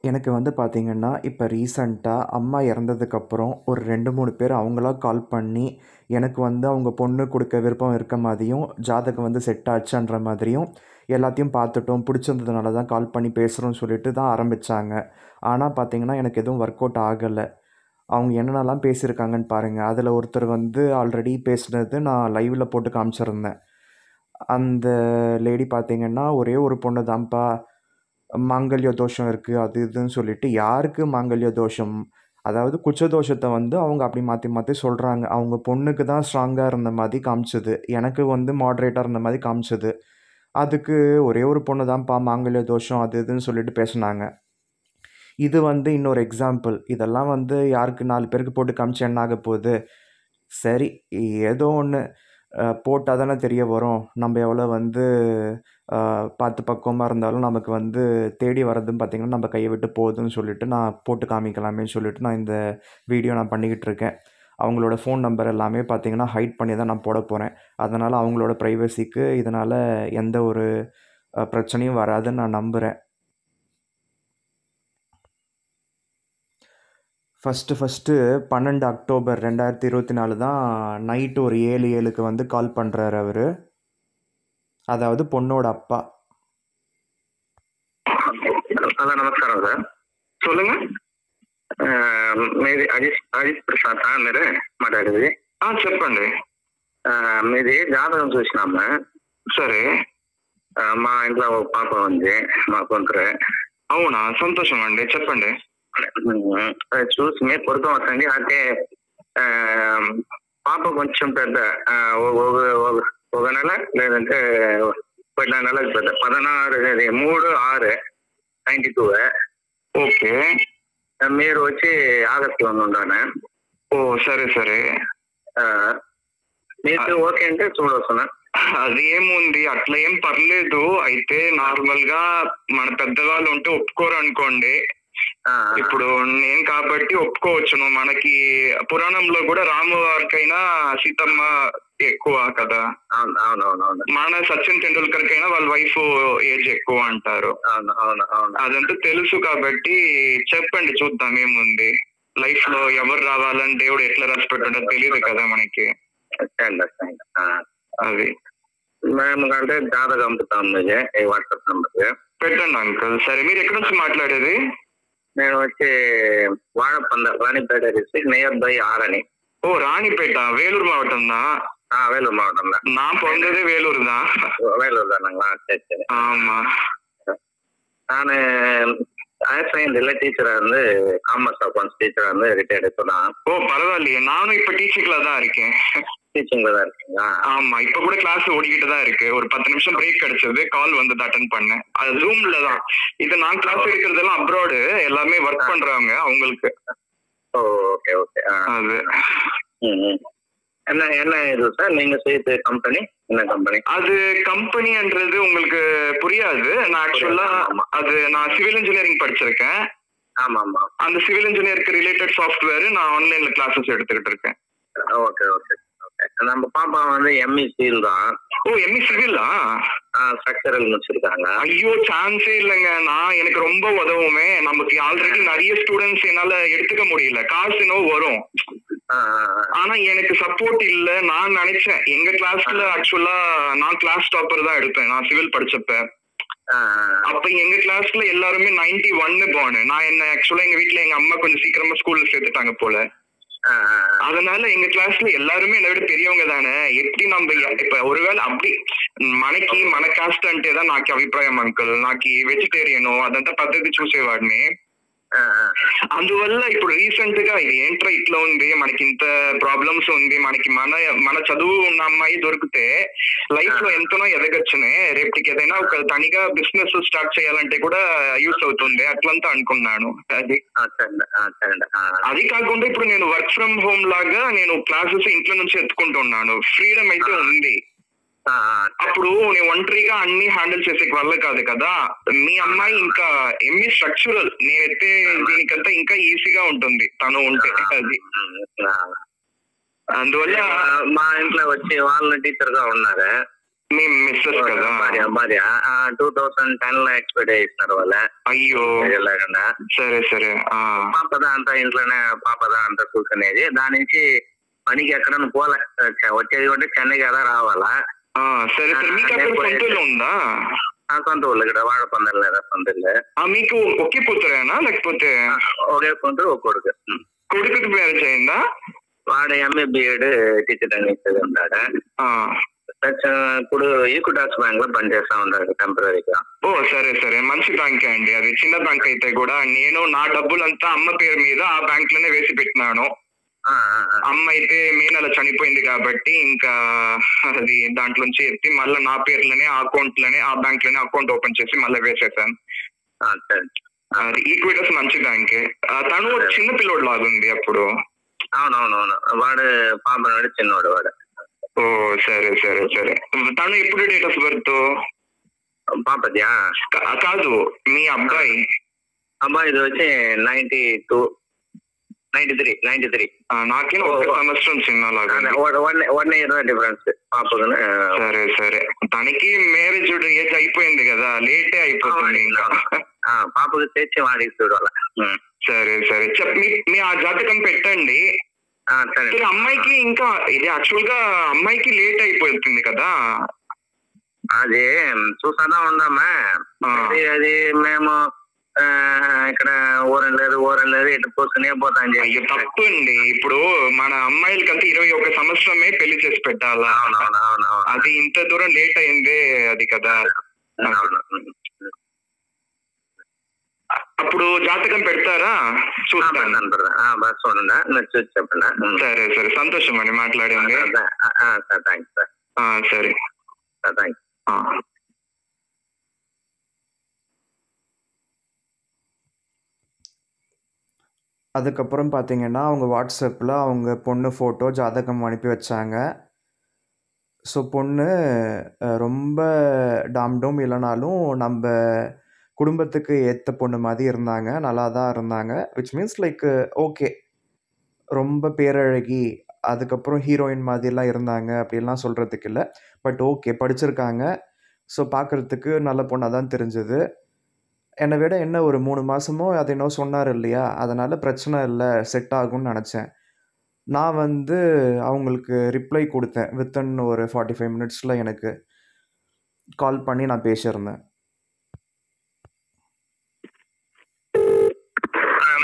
எனக்கு வந்து பார்த்தீங்கன்னா, இப்ப ரீசென்ட்டா அம்மா இறந்ததுக்கப்புறம் ஒரு 2, 3 பேர் அவங்களா கால் பண்ணி, எனக்கு வந்து அவங்க பொண்ணு குடுக்க விருப்பம் இருக்க மாதிரியும், ஜாதகம் வந்து செட் ஆச்சான்ற மாதிரியும், எல்லாத்தையும் பார்த்துட்டோம், பிடிச்சிருந்ததுனால தான் கால் பண்ணி பேசுறோம்னு சொல்லிட்டு தான் ஆரம்பிச்சாங்க. ஆனா பார்த்தீங்கன்னா, எனக்கு எதுவும் ஒர்க் அவுட் ஆகல. அவங்க என்னென்னலாம் பேசியிருக்காங்கன்னு பாருங்க. அதுல ஒருத்தர் வந்து ஆல்ரெடி பேசினது நான் லைவ்ல போட்டு காமிச்சிருந்தேன். அந்த லேடி பார்த்தீங்கன்னா, "ஒரே ஒரு பொண்ணு தான்ப்பா. மாங்கல்ய தோஷம் இருக்கு." அது இதுன்னு சொல்லிட்டு, யாருக்கு மாங்கல்ய தோஷம்? அதாவது குச்ச தோஷத்த வந்து அவங்க அப்படி மாத்தி மாத்தி சொல்றாங்க. அவங்க பொண்ணுக்கு தான் ஸ்ட்ராங்கா இருந்த மாரி காமிச்சது. எனக்கு வந்து மாடரேட்டா இருந்த மாரி காமிச்சது. அதுக்கு ஒரே ஒரு பொண்ணு தான்ப்பா மாங்கல்ய தோஷம் அது இதுன்னு சொல்லிட்டு பேசுனாங்க. இது வந்து இன்னொரு எக்ஸாம்பிள். இதெல்லாம் வந்து யாருக்கு 4 பேருக்கு போட்டு காமிச்சா என்ன ஆகப் போகுது? சரி, ஏதோ ஒண்ணு போட்டா தானே தெரிய வரும். நம்ப எவ்வளோ வந்து அ பார்த்து பக்குவமா இருந்தாலும் நமக்கு வந்து தேடி வர்றதுன்னு பார்த்தீங்கன்னா, நம்ம கைய விட்டு போகுதுன்னு சொல்லிட்டு நான் போட்டு காமிக்கலாமேன்னு சொல்லிட்டு நான் இந்த வீடியோ நான் பண்ணிக்கிட்டு இருக்கேன். அவங்களோட ஃபோன் நம்பர் எல்லாமே பார்த்தீங்கன்னா, ஹைட் பண்ணி தான் நான் போடப் போறேன். அதனால அவங்களோட பிரைவசிக்கு இதனால எந்த ஒரு பிரச்சனையும் வராதுன்னு நான் நம்புறேன். ஃபர்ஸ்ட்டு 12 அக்டோபர் 2024 தான் நைட்டு ஒரு 7:07க்கு வந்து கால் பண்றாரு அவரு. அதாவது பொண்ணோட அப்பா. హలో నమస్కారం సార్ சொல்லுங்க మీది అజిత్ ప్రసాద్ మీరు మాట్లాడేది చెప్పండి మీది జాతకం చూసినాము సరే మా ఇంట్లో ఒక పాప ఉంది మా కూతురు అవునా సంతోషం అండి చెప్పండి చూసి మీరు పొడుతూ వస్తుంది అంటే పాప కొంచెం పెద్ద ఒక నెల లేదంటే 14 నెలలకు పెద్ద 16 3/6/92 ఓకే మీరు వచ్చి ఆగస్టులో ఉండాలి ఓ సరే సరే మీకు ఓకే అంటే చూడొస్తున్నా అది ఏముంది అట్లా ఏం పర్లేదు అయితే నార్మల్ గా మన పెద్దవాళ్ళు ఉంటే ఒప్పుకోరు అనుకోండి ఇప్పుడు నేను కాబట్టి ఒప్పుకోవచ్చును మనకి పురాణంలో కూడా రాము వారికైనా సీతమ్మ ఎక్కువ కదా అవునవునవును మన సచిన్ టెండూల్కర్ కైనా వాళ్ళ వైఫ్ ఏజ్ ఎక్కువ అంటారు అదంతా తెలుసు కాబట్టి చెప్పండి చూద్దాం ఏముంది లైఫ్ లో ఎవరు రావాలని దేవుడు ఎట్లా రాసి పెట్టాడో తెలియదు కదా మనకి అది మేము కంటే జాతకం పంపుతాం మీకు ఈ వాట్సాప్ నంబర్కి పెట్టండి అంకుల్ సరే మీరు ఎక్కడి నుంచి మాట్లాడేది నేను వచ్చి వాడపంద Ranipet district near by Arani ஓ ராணிப்பேட்டா வேலூர் மாவட்டம் தான் வேலூர் மாவட்டம் தான் நான் பிறந்ததே வேலூர் தான் வேலூர் தானுங்களா சரி சரி ஆமா நான் ஆக்சுவலி டீச்சரா இருந்து காமர்ஸ் அக்கௌண்ட்ஸ் டீச்சரா இருந்து ரிட்டையர்ட் இப்பதான் ஓ பரவாயில்லையே நானும் இப்ப டீச்சிங்ல தான் இருக்கேன் டீச்சிங்ல தான் இருக்கீங்களா ஆமா இப்ப கூட கிளாஸ் ஓடிக்கிட்டு தான் இருக்கு ஒரு 10 நிமிஷம் பிரேக் கிடைச்சது கால் வந்து அட்டன் பண்ணேன் அது ஜூம்ல தான் இது நான் கிளாஸ் எடுக்கிறதெல்லாம் அப்ராடு எல்லாமே ஒர்க் பண்றாங்க அவங்களுக்கு ஓகே ஓகே அது என்ன என்ன இது சார் நீங்க செய்த கம்பெனி என்ன கம்பெனி அது கம்பெனின்றது உங்களுக்கு புரியாது நான் ஆக்சுவலா அது நான் சிவில் இன்ஜினியரிங் படிச்சிருக்கேன் ஆமா ஆமா அந்த சிவில் இன்ஜினியருக்கு ரிலேட்டட் சாஃப்ட்வேர் நான் ஆன்லைன்ல கிளாஸஸ் எடுத்துக்கிட்டு இருக்கேன் ஓகே ஓகே நம்ம பாப்பா வந்து எம்இ சிவில் தான் ஓ எம்இ சிவிலா ஸ்ட்ரக்சரல் முடிச்சிருக்காங்க ஐயோ சான்ஸே இல்லைங்க நான் எனக்கு ரொம்ப உதவுமே நமக்கு ஆல்ரெடி நிறைய ஸ்டூடெண்ட்ஸ் என்னால எடுத்துக்க முடியல காசு இன்னும் வரும் ஆனா எனக்கு சப்போர்ட் இல்ல நான் நினைச்சேன் எங்க கிளாஸ்ல ஆக்சுவலா நான் கிளாஸ் டாப்பர் தான் எடுப்பேன் நான் சிவில் படிச்சப்ப அப்ப எங்க கிளாஸ்ல எல்லாருமே 91 போனு நான் என்ன ஆக்சுவலா எங்க வீட்டுல எங்க அம்மா கொஞ்சம் சீக்கிரமா ஸ்கூல்ல சேர்த்துட்டாங்க போல அதனால எங்க கிளாஸ்ல எல்லாருமே என்னை விட பெரியவங்க தானே எப்படி நம்ம இப்ப ஒருவேளை அப்படி మనకి మన కాస్ట్ అంటే నాకు అభిప్రాయం అంకుల్ నాకు వెజిటేరియన్ అదంతా పద్ధతి చూసేవాడిని అందువల్ల ఇప్పుడు రీసెంట్ గా ఇది ఏంట్రా ఇట్లా ఉంది మనకి ఇంత ప్రాబ్లమ్స్ ఉంది మనకి మన చదువు ఉన్న అమ్మాయి దొరికితే లైఫ్ లో ఎంతనో ఎదగచ్చునే రేపటికి ఏదైనా ఒక తనిగా బిజినెస్ స్టార్ట్ చేయాలంటే కూడా యూస్ అవుతుంది అట్లంతా అనుకున్నాను అది కాకుండా ఇప్పుడు నేను వర్క్ ఫ్రమ్ హోమ్ లాగా నేను క్లాసెస్ ఇంట్లో నుంచి ఎత్తుకుంటున్నాను ఫ్రీడమ్ అయితే ఉంది అప్పుడు నేను ఒంటరిగా అన్ని హ్యాండిల్ చేసే వల్ల కాదు కదా మీ అమ్మాయి ఇంకా ఎంఈ స్ట్రక్చరల్ నేనైతే దీనికంతా ఇంకా ఈజీగా ఉంటుంది తను ఉంటే అది అందువల్ల మా ఇంట్లో వచ్చి వాళ్ళ టీచర్ గా ఉన్నారు మీ మిస్సెస్ కదా? భార్య 2010 లో ఎక్స్పైర్ చేసినారు వాళ్ళ. అయ్యో లేకుండా. సరే సరే. పాపదా అంతా ఇంట్లోనే పాపదా అంతా కూర్చునేది. దాని నుంచి పనికి ఎక్కడ పోలే, వచ్చేది ఉంటే చెన్నైకి ఎలా రావాలా. సరే సరే. మీకు అక్కడ సొంత ఇల్లు ఉందా? సొంత ఊళ్ళు ఇక్కడ వాడ పొందలేదా సొంత ఇల్లు. మీకు ఒకే కూతురేనా లేకపోతే? ఒకే కూతురు ఒక కొడుకు. కొడుకుకి మ్యారేజ్ అయిందా? వాడు ఎంఏ బిఎడ్ టీచర్ అని ఉన్నాడు. ఇప్పుడు ఈక్విటాస్ బ్యాంక్ లో పనిచేస్తా ఉన్నాడు టెంపరీగా. ఓ సరే సరే. మంచి బ్యాంకే అండి అది. చిన్న బ్యాంక్ అయితే కూడా నేను నా డబ్బులంతా అమ్మ పేరు మీద ఆ బ్యాంక్ లోనే వేసి పెట్టినాను. అమ్మ అయితే మే నెల చనిపోయింది కాబట్టి ఇంకా అది దాంట్లోంచి ఎత్తి మళ్ళీ నా పేర్లోనే ఆ అకౌంట్ లోనే ఆ బ్యాంక్ లోనే అకౌంట్ ఓపెన్ చేసి మళ్ళీ వేసేసాను. అది ఈక్విటస్ మంచి బ్యాంకే. తను చిన్న పిల్లోడు లాగుంది అప్పుడు. అవునవునవును. వాడు పాప చిన్నవాడు వాడు. ఓ సరే సరే సరే. తను ఎప్పుడు డేట్ ఆఫ్ బర్త్? పాపద్యా కాదు మీ అబ్బాయి. అబ్బాయిది వచ్చి 93. నాకే ఒక సంవత్సరం చిన్నలాగా. 1 year డిఫరెన్స్ పాపకు. సరే సరే. తనకి మ్యారేజ్ ఏజ్ అయిపోయింది కదా, లేటే అయిపోతుంది ఇంకా. పాపకు తెచ్చి వాడికి చూడాల. సరే సరే. మీ ఆ జాతకం పెట్టండి. అమ్మాయికి ఇంకా ఇది యాక్చువల్ గా అమ్మాయికి లేట్ అయిపోతుంది కదా. అది చూసాదా ఉందామా. అది మేము ఇక్కడ ఊరం లేదు ఇటు పోసుకునే పోతాను. అయ్యో తప్పు అండి. ఇప్పుడు మన అమ్మాయిలకంతా 21 సంవత్సరమే పెళ్లి చేసి పెట్టాలా. అది ఇంత దూరం లేట్ అయిందే అది కదా. అప్పుడు జాతకం పెడతారా? చూస్తాను. చూసి చెప్పండి. సరే సరే. సంతోషం అండి మాట్లాడింది. సరే థ్యాంక్స్. அதுக்கப்புறம் பார்த்தீங்கன்னா அவங்க வாட்ஸ்அப்பில் அவங்க பொண்ணு ஃபோட்டோ ஜாதகம் அனுப்பி வச்சாங்க. ஸோ பொண்ணு ரொம்ப டாம்டோம் இல்லைனாலும் நம்ம குடும்பத்துக்கு ஏற்ற பொண்ணு மாதிரி இருந்தாங்க. நல்லா தான் இருந்தாங்க. விச் மீன்ஸ் லைக் ஓகே, ரொம்ப பேரழகி அதுக்கப்புறம் ஹீரோயின் மாதிரிலாம் இருந்தாங்க அப்படிலாம் சொல்கிறதுக்கு இல்லை. பட் ஓகே, படிச்சிருக்காங்க. ஸோ பார்க்குறதுக்கு நல்ல பொண்ணாக தான் தெரிஞ்சது. என்னை விட என்ன ஒரு 3 மாதமோ அது என்னோ சொன்னார் இல்லையா, அதனால் பிரச்சனை இல்லை, செட் ஆகும்னு நினச்சேன். நான் அவங்களுக்கு ரிப்ளை கொடுத்தேன். வித்தின் ஒரு 45 மினிட்ஸில் எனக்கு கால் பண்ணி நான் பேசியிருந்தேன்.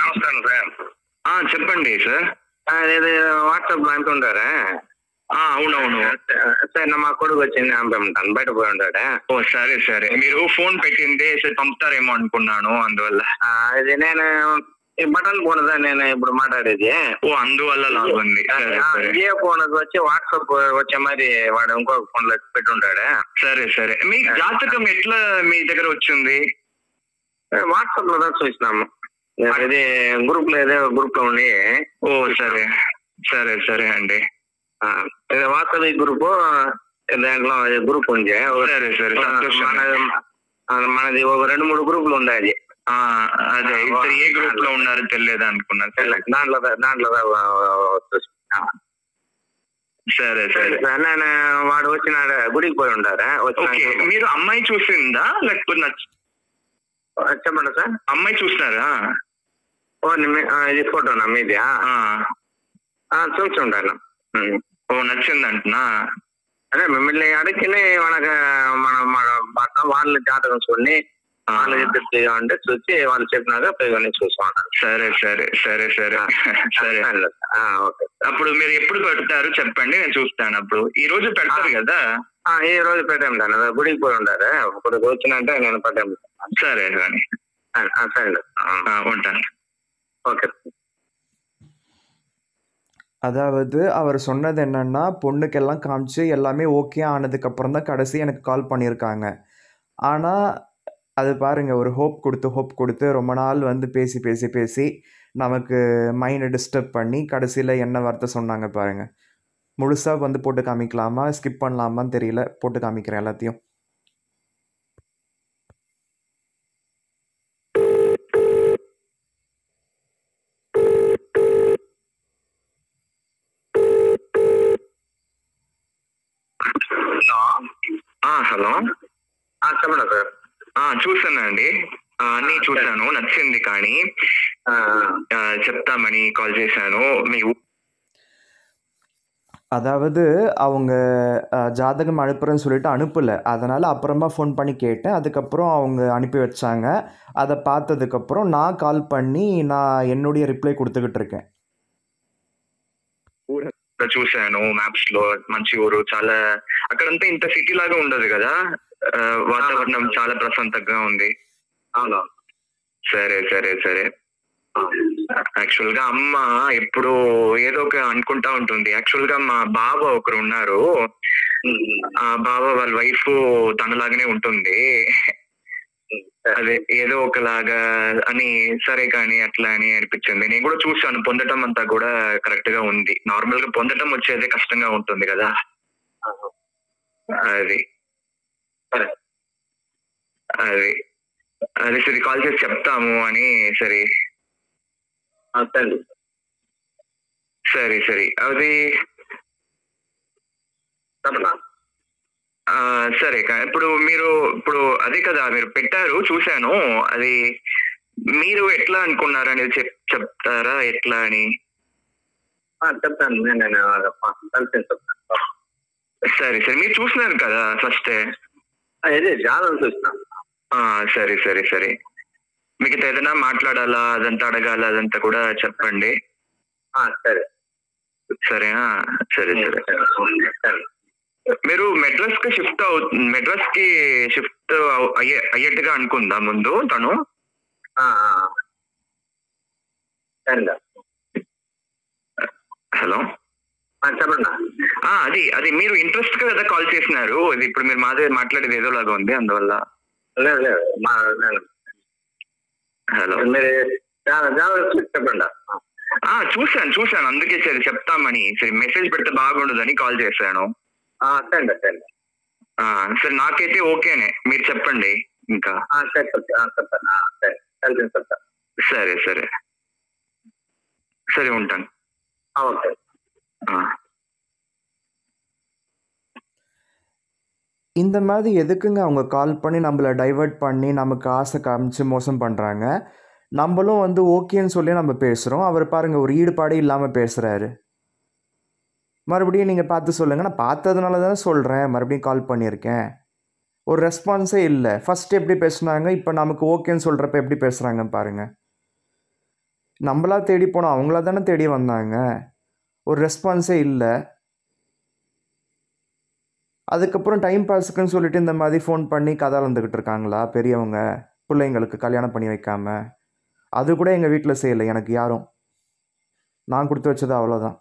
నమస్కారం సార్. చెప్పండి సార్. ఇది వాట్సాప్ లో అంటుంటారా? అవునవును సార్. మా కొడుకు వచ్చింది పంపిస్తాను, బయట పోయి ఉంటాడా. ఓ సరే సరే. మీరు ఫోన్ పెట్టింది సార్ పంపుతారేమో అనుకున్నాను, అందువల్ల. ఇది నేను ఈ బటన్ ఫోన్ సార్ నేను ఇప్పుడు మాట్లాడేది. ఓ అందువల్ల లాగుంది. ఏ ఫోన్ వచ్చి వాట్సాప్ వచ్చే మరి వాడు ఇంకొక ఫోన్ లో పెట్టి ఉంటాడా. సరే సరే. మీ జాతకం ఎట్లా మీ దగ్గర వచ్చింది? వాట్సాప్ లో చూసినాము. ఇది గ్రూప్ లో గ్రూప్ లో ఉండి. ఓ సరే సరే సరే అండి. వాట్సాప్ గ్రూప్ దాంట్లో గ్రూప్ ఉంది. సరే సరే. మనది ఒక 2-3 గ్రూపులు ఉన్నాయి. అదే ఏ గ్రూప్ లో ఉన్నారు తెలియదు అనుకున్నాను. దాంట్లో సరే సరే. నేను వాడు వచ్చినాడు, గుడికి పోయి ఉంటారా. మీరు అమ్మాయి చూసిందా లేకపోతే చెప్పండి సార్. అమ్మాయి చూసినారా? ఇది ఫోటోనా మీది? చూసి ఉంటాను. ఓ నచ్చిందంటున్నా. అదే మిమ్మల్ని అడిగినే మన వాళ్ళ జాతకం చూడండి, వాళ్ళు చెప్పిగా ఉంటే చూసి వాళ్ళు చెప్పినాక పోయి చూసుకున్నాను. సరే సరే సరే సరే సరే. ఓకే. అప్పుడు మీరు ఎప్పుడు పెడతారు చెప్పండి, నేను చూస్తాను. అప్పుడు ఈ రోజు పెడతారు కదా? ఈ రోజు పెట్టాము. గుడికి పోయి ఉంటారు, ఇప్పుడు వచ్చినంటే నేను పెట్టాము. సరే కానీ సరే ఉంటాను. ఓకే. அதாவது அவர் சொன்னது என்னென்னா, பொண்ணுக்கெல்லாம் காமிச்சு எல்லாமே ஓகே ஆனதுக்கப்புறம் தான் கடைசி எனக்கு கால் பண்ணியிருக்காங்க. ஆனால் அது பாருங்கள், ஒரு ஹோப் கொடுத்து ரொம்ப நாள் பேசி பேசி பேசி நமக்கு மைண்டை டிஸ்டர்ப் பண்ணி கடைசியில் என்ன வார்த்தை சொன்னாங்க பாருங்கள். முழுசாக போட்டு காமிக்கலாமா ஸ்கிப் பண்ணலாமான்னு தெரியல, போட்டு காமிக்கிறேன் எல்லாத்தையும். హలో. చెప్పండి సార్. చూసానండి, అన్ని చూసాను, నచ్చింది. కానీ చెప్తామని కాల్ చేశాను. మీ அதாவது அவங்க ஜாதகம் அனுப்புகிறேன்னு சொல்லிட்டு அனுப்பலை. அதனால் அப்புறமா ஃபோன் பண்ணி கேட்டேன். அதுக்கப்புறம் அவங்க அனுப்பி வச்சாங்க. அதை பார்த்ததுக்கப்புறம் நான் கால் பண்ணி நான் என்னுடைய ரிப்ளை கொடுத்துக்கிட்டு இருக்கேன். చూసాను మ్యాప్స్ లో, మంచి ఊరు, చాలా అక్కడంతా ఇంత సిటీ లాగా ఉండదు కదా, వాతావరణం చాలా ప్రశాంతంగా ఉంది. అవునా? సరే సరే సరే. యాక్చువల్ గా అమ్మ ఎప్పుడు ఏదో ఒక అనుకుంటా ఉంటుంది. యాక్చువల్ గా మా బావ ఒకరు ఉన్నారు, ఆ బావ వాళ్ళ వైఫ్ తనలాగానే ఉంటుంది. అదే ఏదో ఒకలాగా అని, సరే కానీ అట్లా అని అనిపించింది. నేను కూడా చూసాను, పొందటం అంతా కూడా కరెక్ట్ గా ఉంది. నార్మల్ గా పొందటం వచ్చేదే కష్టంగా ఉంటుంది కదా, అది అది అది సరే కాల్ చేసి చెప్తాము అని. సరే సరే సరే. అది సరే. ఇప్పుడు ఇప్పుడు అదే కదా మీరు పెట్టారు, చూశాను. అది మీరు ఎట్లా అనుకున్నారు అనేది చెప్తారా ఎట్లా అని? చెప్తాను. సరే సరే. మీరు చూసినారు కదా ఫస్ట్? అదే జాతకం చూసినాను. సరే సరే సరే. మీకు ఏదైనా మాట్లాడాలా, అదంతా అడగాల, అదంతా కూడా చెప్పండి. సరే సరేనా? సరే సరే. మీరు మెడ్రాస్ కి షిఫ్ట్ అయ్యేట్టుగా అనుకుందా ముందు తను? హలో చెప్పండి. అది అది మీరు ఇంట్రెస్ట్ గా కదా కాల్ చేసినారు. ఇది ఇప్పుడు మీరు మాట్లాడేది ఏదో లాగా ఉంది, అందువల్ల. లేదు లేదు, హలో, చెప్పండి. చూశాను, అందుకే సరే చెప్తామని. సరే మెసేజ్ పెడితే బాగుండదని కాల్ చేశాను. సరే నాకైతే ఓకేనే, మీరు చెప్పండి ఇంకా. సరే సరే సరే, ఉంటాను. ఓకే. இந்த மாதிரி எதுக்குங்க அவங்க கால் பண்ணி நம்மளை டைவர்ட் பண்ணி நமக்கு ஆசை காமிச்சு மோசம் பண்ணுறாங்க? நம்மளும் வந்து ஓகேன்னு சொல்லி நம்ம பேசுகிறோம். அவர் பாருங்கள், ஒரு ஈடுபாடே இல்லாமல் பேசுகிறாரு. மறுபடியும் நீங்கள் பார்த்து சொல்லுங்கள். நான் பார்த்ததுனால தானே சொல்கிறேன், மறுபடியும் கால் பண்ணியிருக்கேன். ஒரு ரெஸ்பான்ஸே இல்லை. ஃபஸ்ட்டு எப்படி பேசுனாங்க, இப்போ நமக்கு ஓகேன்னு சொல்கிறப்ப எப்படி பேசுகிறாங்க பாருங்கள். நம்மளா தேடி போனோம், அவங்களா தானே தேடி வந்தாங்க. ஒரு ரெஸ்பான்ஸே இல்லை. அதுக்கப்புறம் டைம் பாஸுக்குன்னு சொல்லிட்டு இந்த மாதிரி ஃபோன் பண்ணி கதை வந்துக்கிட்டு இருக்காங்களா பெரியவங்க, பிள்ளைங்களுக்கு கல்யாணம் பண்ணி வைக்காம? அது கூட எங்கள் வீட்டில் செய்யலை எனக்கு யாரும். நான் கொடுத்து வச்சது அவ்வளோதான்.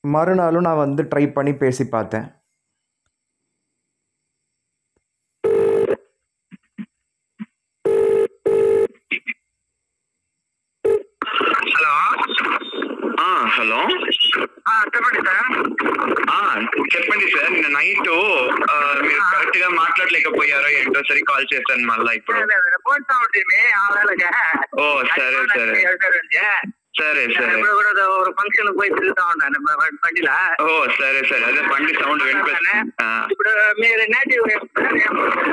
மறுநாளும் நான் வந்து ட்ரை பண்ணி பேசி பார்த்தேன். హలో, చెప్పండి సార్. చెప్పండి సార్. నిన్న నైట్ మీరు కరెక్ట్ గా మాట్లాడలేకపోయారో ఏంటో, సరే కాల్ చేశాను మళ్ళా ఇప్పుడు. ఓ సరే సరే సరే సరే. ஒரு ஃபங்க்ஷனுக்கு போய் తిరుగుతా ఉంటాను బండిల. ఓ సరే సరే. అదే బండి సౌండ్ వినిపిస్తుంది. ఇప్పుడు మీరు నేటివ్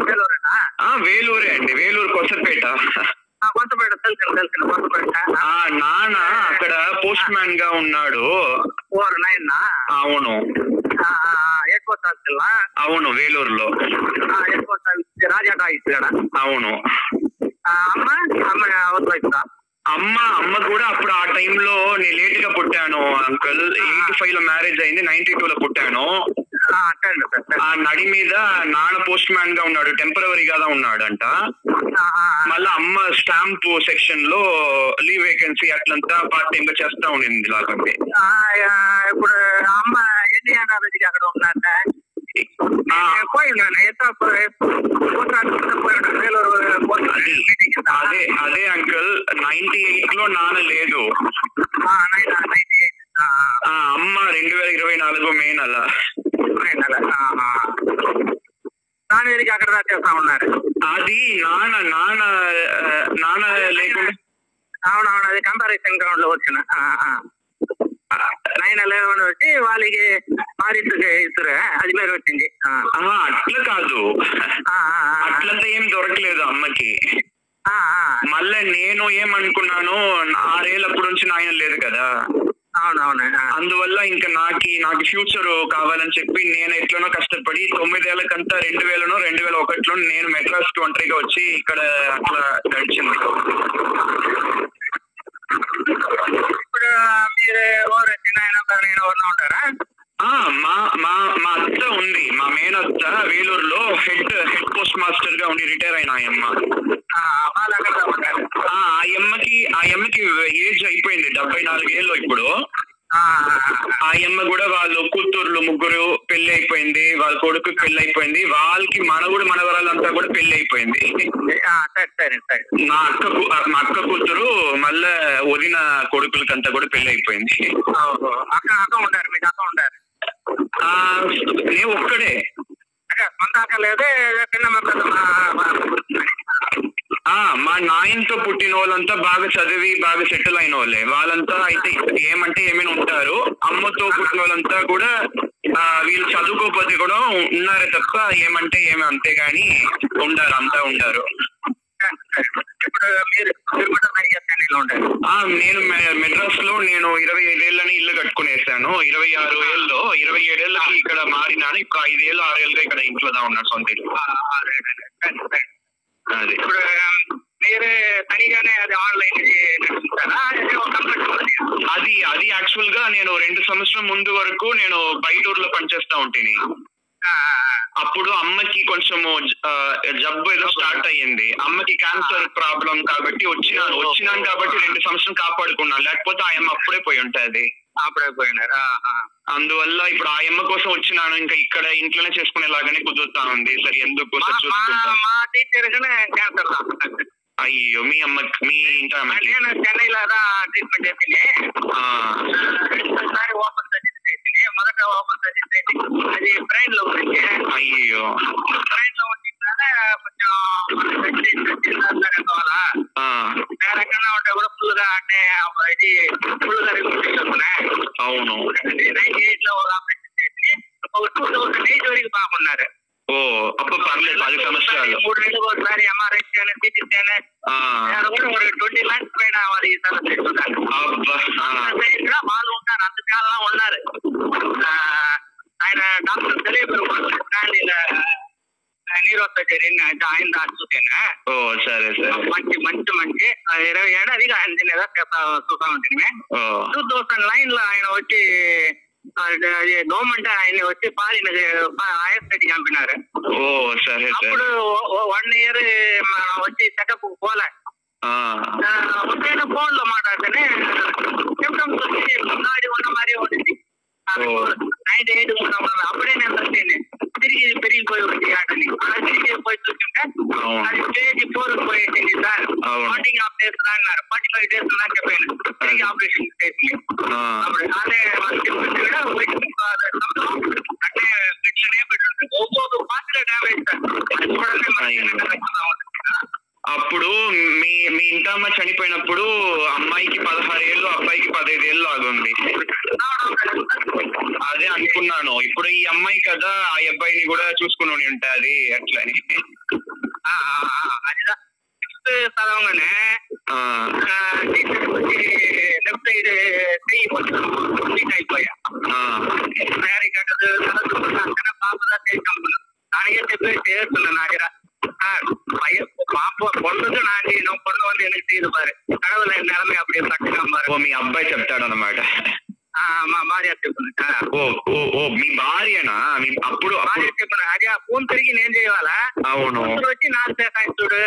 వేలూరేనా? వేలూరే అండి, వేలూరు కొత్తపేట. కొత్తపేట తెలుసు కొత్తపేట. నాన్న అక్కడ పోస్ట్ మ్యాన్ గా ఉన్నాడు. అవును ఎక్కువ తాల్సిల్లా. అవును, వేలూరులో ఎక్కువ తాల్సి రాజా టాయిస్. అవును. అమ్మ హౌస్ వైఫ్. అమ్మ కూడా అప్పుడు ఆ టైంలో నేను లేట్ గా పుట్టాను అంకుల్. 85 లో మ్యారేజ్ అయింది, 92 లో పుట్టాను. ఆ నడి మీద నాన్న పోస్ట్ మ్యాన్ గా ఉన్నాడు, టెంపరవరీగా ఉన్నాడంట. మళ్ళా అమ్మ స్టాంప్ సెక్షన్ లో లీవ్ వేకెన్సీ అట్లంతా పార్ట్ టైం గా చేస్తా ఉండింది లాగండి. ఇప్పుడు అమ్మ ఎన్ని ఏడాది అక్కడ ఉన్నారంట? అదే అంకుల్, 98 లో నాన్న లేదు. అమ్మ 2024 మే నెల. నాన్నగారికి అక్కడ చేస్తా ఉన్నారు. అది నాన్న లేకుండా అవునవును, అది కంపారిజన్ గ్రౌండ్ లో వచ్చిన 9/11 వచ్చి వాళ్ళకి మారిద్దుగా ఇద్దరు అది మీరు వచ్చింది. అట్లా కాదు, అట్లంతా ఏం దొరకలేదు అమ్మకి. మళ్ళీ నేను ఏమనుకున్నాను, 6 ఏళ్ళ అప్పుడు నుంచి నాయన లేదు కదా. అవునవును. అందువల్ల ఇంకా నాకు ఫ్యూచర్ కావాలని చెప్పి నేను ఎట్లనో కష్టపడి 9 ఏళ్ళకంతా 2000 2001లో నేను మెడ్రాస్ కి ఒంటరిగా వచ్చి ఇక్కడ అట్లా గడిచింది. ఇప్పుడు మీరు ఎవరు ఉంటారా? మా అత్త ఉంది, మా మేనత్త వేలూరులో హెడ్ పోస్ట్ మాస్టర్ గా ఉండి రిటైర్ అయిన ఆయమ్మ. ఆ అమ్మకి ఏజ్ అయిపోయింది, 74 ఏళ్ళు ఇప్పుడు. ఆ అమ్మ కూడా వాళ్ళు కూతుర్లు 3 పెళ్లి అయిపోయింది, వాళ్ళ కొడుకు పెళ్లి అయిపోయింది, వాళ్ళకి మనవుడు మనవరాలంతా కూడా పెళ్లి అయిపోయింది. మా అక్క కూతురు మళ్ళా వదిన కొడుకులకంతా కూడా పెళ్లి అయిపోయింది. నేను ఒక్కడే. మా నాయనతో పుట్టిన వాళ్ళంతా బాగా చదివి బాగా సెటిల్ అయిన వాళ్ళే, వాళ్ళంతా అయితే ఏమైనా ఉంటారు. అమ్మతో పుట్టిన వాళ్ళంతా కూడా వీళ్ళు చదువుకోకపోతే కూడా ఉన్నారే తప్ప ఏమి అంతేగాని అంతా ఉండారు. నేను మెడ్రాస్ లో 25 ఏళ్ళని ఇల్లు కట్టుకునేసాను. 26 ఏళ్ళు 27 ఏళ్ళకి ఇక్కడ మారినాను. ఇప్పుడు 5 ఏళ్ళు 6 ఏళ్ళుగా ఇక్కడ ఇంట్లో ఉన్నాను, సొంత ఇల్లు. అది అది యాక్చువల్ గా నేను 2 సంవత్సరం ముందు వరకు నేను బయట ఊర్లో పనిచేస్తా ఉంటేని. అప్పుడు అమ్మకి కొంచెము జబ్బు ఏదో స్టార్ట్ అయ్యింది. అమ్మకి క్యాన్సర్ ప్రాబ్లం కాబట్టి వచ్చినాను కాబట్టి 2 సంవత్సరం కాపాడుకున్నాను, లేకపోతే ఆ అమ్మ అప్పుడే పోయి ఉంటది. అప్పుడే పోయినారు. అందువల్ల ఇప్పుడు ఆ అమ్మ కోసం వచ్చినాను. ఇంకా ఇక్కడ ఇంట్లోనే చేసుకునేలాగానే కుదురుతా ఉంది. సరే ఎందుకు చూసుకుంటా. అయ్యో, మీ ఇంటి అమ్మకి చెన్నైలో ట్రీట్మెంట్ చేసింది. ఓపెన్ సర్జరీ చేసింది. మొదట ఓపెన్ సర్జరీ అది బ్రెయిన్ లో ఉంది. అయ్యో, బ్రెయిన్ లో కొంచెం ఉంటే కూడా ఫుల్గా అంటే ఇది ఫుల్గా రిమూవ్ చేసుకున్నాయి. అవును, 98 లో ఆపరేషన్ చేసి 2008 వరకు బాగున్నారు. ఓ అప్పుడు పర్లేదు, 10 సంవత్సరాలు. 3 నెలలకు ఒకసారి ఎంఆర్ఐ స్కాన్, సిటీ స్కాన్ కూడా 20 lakhs పైన వాళ్ళు ఈ సార్ వాళ్ళు ఉంటారు, అంతకాలం ఉన్నారు. ఆయన డాక్టర్ తెలియదు నీరో సర్జరీ ఆయన చూసాను. ఓ సరే సరే, మంచి 20 ఏడాది ఆయన తినేదా చూస్తా ఉంటుంది. 2009 లో ఆయన వచ్చి గవర్నమెంట్ ఆయన వచ్చి ఆయాస్కి చంపినారు. ఓ సరే. అప్పుడు 1 year వచ్చి చెకప్ పోలే. ఫోన్ లో మాట్లాడితేనే సిమ్టమ్స్ వచ్చి ముందాడి ఉన్న మరీ ఉంటుంది. 98 అప్పుడే నేను వచ్చింది. తిరిగి పెరిగిపోయి వచ్చి ఆటని తిరిగి పోయి చూస్తుంటే అది స్టేజ్ 4 పోయింది సార్. 40 days అన్నారు. 45 days అని చెప్పాను. తిరిగి ఆపరేషన్ చేసింది. అప్పుడు అదే అంటే ఇట్లనే పెట్టుంటే ఒక్కొక్క పాత్ర డ్యామేజ్ సార్. అప్పుడు మీ ఇంటమ్మ చనిపోయినప్పుడు అమ్మాయికి 16 ఏళ్ళు, అబ్బాయికి 15 ఏళ్ళు లాగుంది. అదే అనుకున్నాను. ఇప్పుడు ఈ అమ్మాయి కదా ఆ అబ్బాయిని కూడా చూసుకుని ఉంటది అట్లని. అది 6th చదవగానే లెఫ్ట్ సైడ్ అయిపోయా. తయారీ కట్టదు పాపగా దానికే చెప్పేసి చేస్తున్నా నా దగ్గర పొందదు నాది నువ్వు పొందవని எனக்கு తీరు பாரு கடவுளை நிலைமை அப்படியே கட்டுங்க பாரு. మీ అబ్బాయి చెప్తాడు అన్నమాట. మా భార్య చెప్తున్నా. ఓ మీ భార్యనా? అప్పుడు భార్య చెప్తున్నా. అదే ఆ ఫోన్ తిరిగి నేను చేయాలా? అవును, వచ్చి నాకు చూడు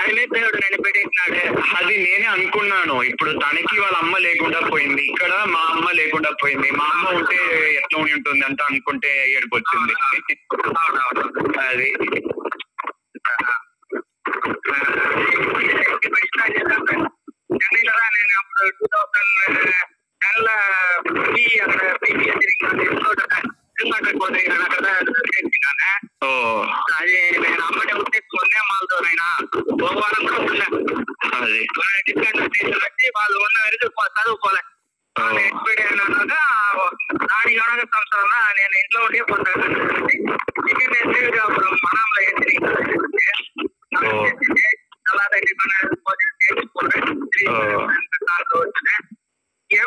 అదే దేవుడు నేను పెట్టేసినాడు. అది నేనే అనుకున్నాను. ఇప్పుడు తనకి వాళ్ళ అమ్మ లేకుండా పోయింది, ఇక్కడ మా అమ్మ లేకుండా పోయింది. మా అమ్మ ఉంటే ఎట్లా ఉండి ఉంటుంది అంతా అనుకుంటే ఏడుపు వచ్చింది. అది చెన్నైలో నేను అప్పుడు 2010 అక్కడ పోతే అక్కడ అది నేను అమ్మడే ఉట్టేసుకునే వాళ్ళతో అయినా వారం కూడా ఉన్నా అది డిస్కౌంట్ వచ్చి వాళ్ళు ఉన్న వరకు చదువుకోలే ఎక్స్పీరియన్స్ అన్నాక దానికి కనుక సంవత్సరం నేను ఇంట్లో ఉంటే పోతాను టికెట్ వేసి అప్పుడు మనంలో వేసి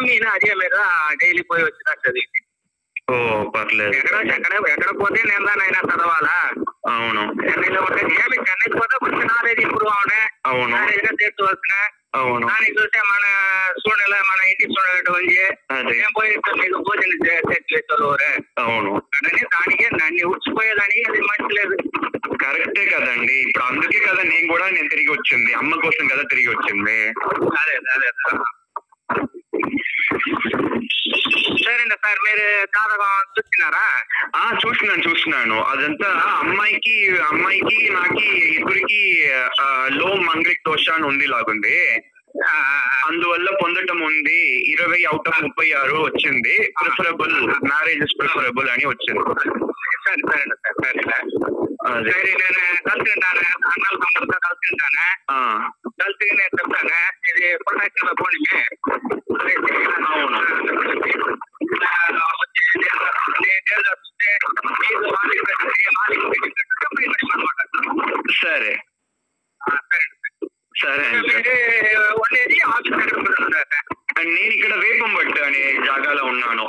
నేను అదే మీద డైలీ పోయి వచ్చినట్టు పర్లేదు. ఎక్కడ పోతే నేనైనా చదవాలా? అవును. చెన్నైలో ఉంటే చెన్నైకి పోతే కొంచెం నాలెడ్జ్ ఇంప్రూవ్ అవునే. అవును. నాలెడ్జ్ గా తెచ్చుకోవాల్సిన. అవును. దానికి చూస్తే మన స్టూడెంట్ మన ఇంటికి స్టూడెంట్ వచ్చి నేను పోయి మీకు భోజనం తెచ్చుకోరు. అవును. కానీ దానికి నన్ను ఉచ్చిపోయేదానికి అది మంచిలేదు. కరెక్టే కదండి. ఇప్పుడు అందుకే కదా నేను తిరిగి వచ్చింది, అమ్మ కోసం కదా తిరిగి వచ్చింది. అదే అదే సరేండి సార్. మీరు జాతకం చూస్తున్నారా? చూస్తున్నాను. అదంతా అమ్మాయికి నాకి ఇద్దరికి లో మంగళిక్ దోష అని ఉంది లాగుంది. అందువల్ల పొందటం ఉంది. 20/36 వచ్చింది. ప్రిఫరబుల్ మ్యారేజెస్ ప్రిఫరబుల్ అని వచ్చింది. సరేండి సార్. సరే నేను కలుసుకుంటాను, అన్నల తమ్ముడితో కలుసుకుంటాను. కలిసి నేను చెప్తాను ఇది ప్రొటెక్షన్ పోనీ. అవును. సరే సరే. నేను ఇక్కడ వేపంబట్టు అనే జాగాలో ఉన్నాను.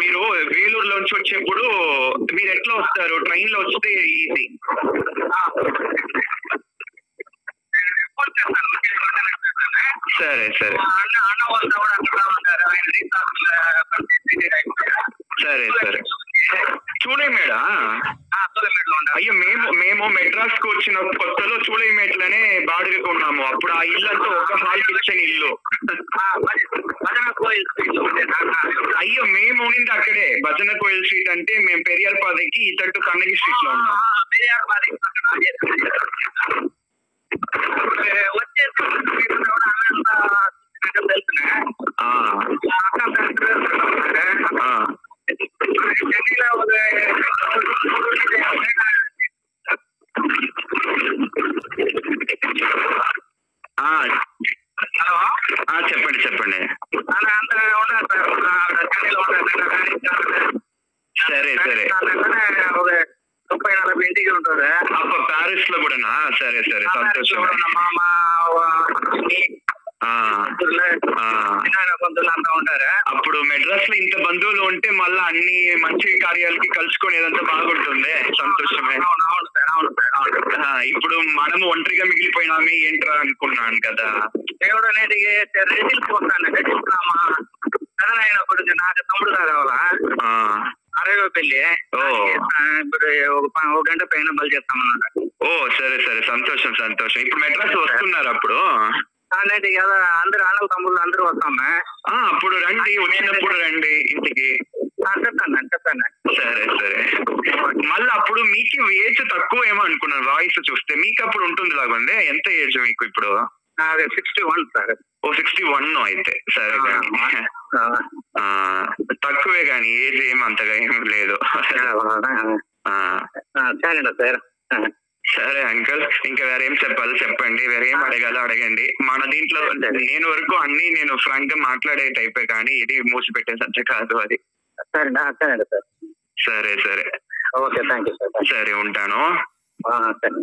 మీరు వేలూరులోంచి వచ్చేప్పుడు మీరు ఎట్లా వస్తారు? ట్రైన్ లో వస్తే ఈజీ. సరే సరే సరే సరే. చూడేమేడా? అయ్యో మేము మెడ్రాస్ కు వచ్చిన కొత్తలో చూడేమేట్లనే బాడుగకు ఉన్నాము. అప్పుడు ఆ ఇల్లు అంతా ఒక హాల్ కిచెన్ ఇల్లు. అయ్యో మేము ఉండింది అక్కడే భజన కోయిల్ స్ట్రీట్. అంటే మేము పెరియార్ పాదకి ఈ తట్టు కన్నగి స్ట్రీట్ లో ఉన్నాం. చెప్పండి చెప్పండి. సరే సరే. 30-40 ఇంటికి ఉంటుంది. ప్యారిస్ లో కూడానా? సరే సరే సంతోషం. అప్పుడు మెడ్రాస్ లో ఇంత బంధువులు ఉంటే మళ్ళీ అన్ని మంచి కార్యాలకి కలుసుకొని ఏదంతా బాగుంటుంది. సంతోషమే. ఇప్పుడు మనము ఒంటరిగా మిగిలిపోయినామే ఏంట్రా అనుకున్నాను కదా. దేవుడు అనేది రెజిల్పోతాను. అయినప్పుడు నాకు తమ్ముడు కావాలా? 60వ పెళ్లి. ఇప్పుడు ఒక గంట పైన బలి చేస్తామన్నాడు. సరే సరే సంతోషం సంతోషం. ఇప్పుడు మెడ్రాస్ వస్తున్నారు అప్పుడు? అనేది కదా అందరు అన్నల తమ్ముళ్ళు అందరూ వస్తామే. అప్పుడు రండి, వచ్చినప్పుడు రండి ఇంటికి. చెప్తాను. సరే సరే. మళ్ళీ అప్పుడు మీకు ఏజ్ తక్కువ ఏమో అనుకున్నాను వాయిస్ చూస్తే. మీకు అప్పుడు ఉంటుంది లాగుంది. ఎంత ఏజ్ మీకు ఇప్పుడు? 61 సార్. 61 అయితే సరే. కానీ తక్కువే కానీ ఏజ్ ఏం అంతగా ఏం లేదు. సరేనా సార్. సరే అంకుల్. ఇంకా వేరేం చెప్పాలి చెప్పండి. వేరేం అడగాలో అడగండి. మన దీంట్లో నేను వరకు అన్ని నేను ఫ్రాంక్ గా మాట్లాడే టైపే కానీ ఇది మూసి పెట్టే సత్య కాదు అది. సరేనా సరే సార్. సరే సరే. Okay thank you sir. సరే ఉంటాను. సరే.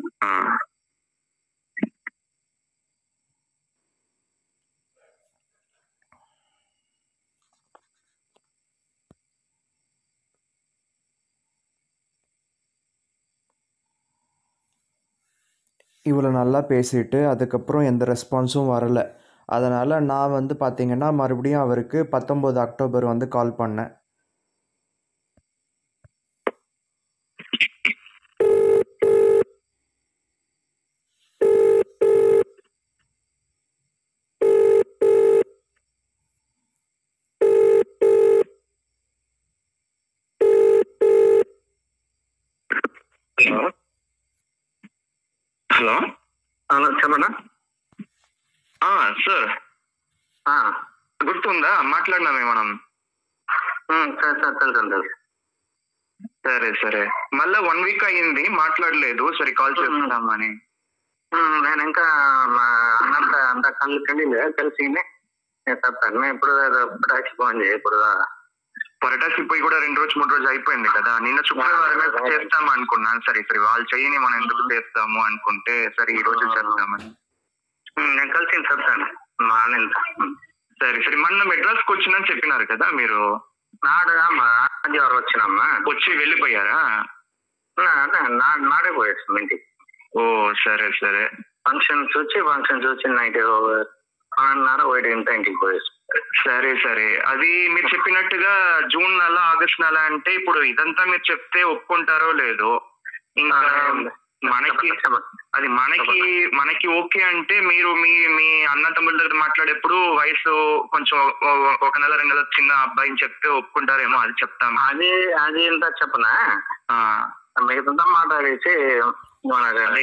இவ்வளோ நல்லா பேசிட்டு அதுக்கப்புறம் எந்த ரெஸ்பான்ஸும் வரலை. அதனால் நான் வந்து பார்த்திங்கன்னா மறுபடியும் அவருக்கு 19 அக்டோபர் வந்து கால் பண்ணேன். హలో చెప్పండి సార్. గుర్తుందా మాట్లాడినామే మనం? తెలుసు. సరే సరే, మళ్ళా 1 week అయ్యింది మాట్లాడలేదు, సరే కాల్ చేస్తామని. నేను ఇంకా మా అన్నంత అంత కళ్ళు కలిసి చెప్తాను. ఇప్పుడు ఫోన్ చేయి. ఇప్పుడు పొరటాసి పోయి కూడా 2 రోజు 3 రోజు అయిపోయింది కదా. నిన్న శుక్రవారమే చేస్తాము అనుకున్నాను. సరే సరే, వాళ్ళు చెయ్యని మనం ఎందుకు చేస్తాము అనుకుంటే సరే ఈ రోజు చేస్తామని. నేను కలిసి చెప్తాను మా అన్నంత. సరే సరే, మొన్న మెడ్రాస్కి వచ్చిందని చెప్పినారు కదా మీరు. నాడమ్మా ఆదివారం వచ్చినమ్మా. వచ్చి వెళ్ళిపోయారా? నాడే పోయేస్తాం ఇంటికి. ఓ సరే సరే. ఫంక్షన్ చూసి నైట్ 1:30 ఇంటికి పోయేస్తాం. సరే సరే, అది మీరు చెప్పినట్టుగా జూన్ నెల ఆగస్ట్ నెల అంటే ఇప్పుడు ఇదంతా మీరు చెప్తే ఒప్పుకుంటారో లేదో. ఇంకా మనకి ఓకే అంటే మీరు మీ అన్న తమ్ముళ్ళ దగ్గర మాట్లాడేప్పుడు వయసు కొంచెం 1 నెల 2 నెలల చిన్న అబ్బాయిని చెప్తే ఒప్పుకుంటారేమో, అది చెప్తాము. అది ఎంత చెప్పనా, మిగతా మాట్లాడేసి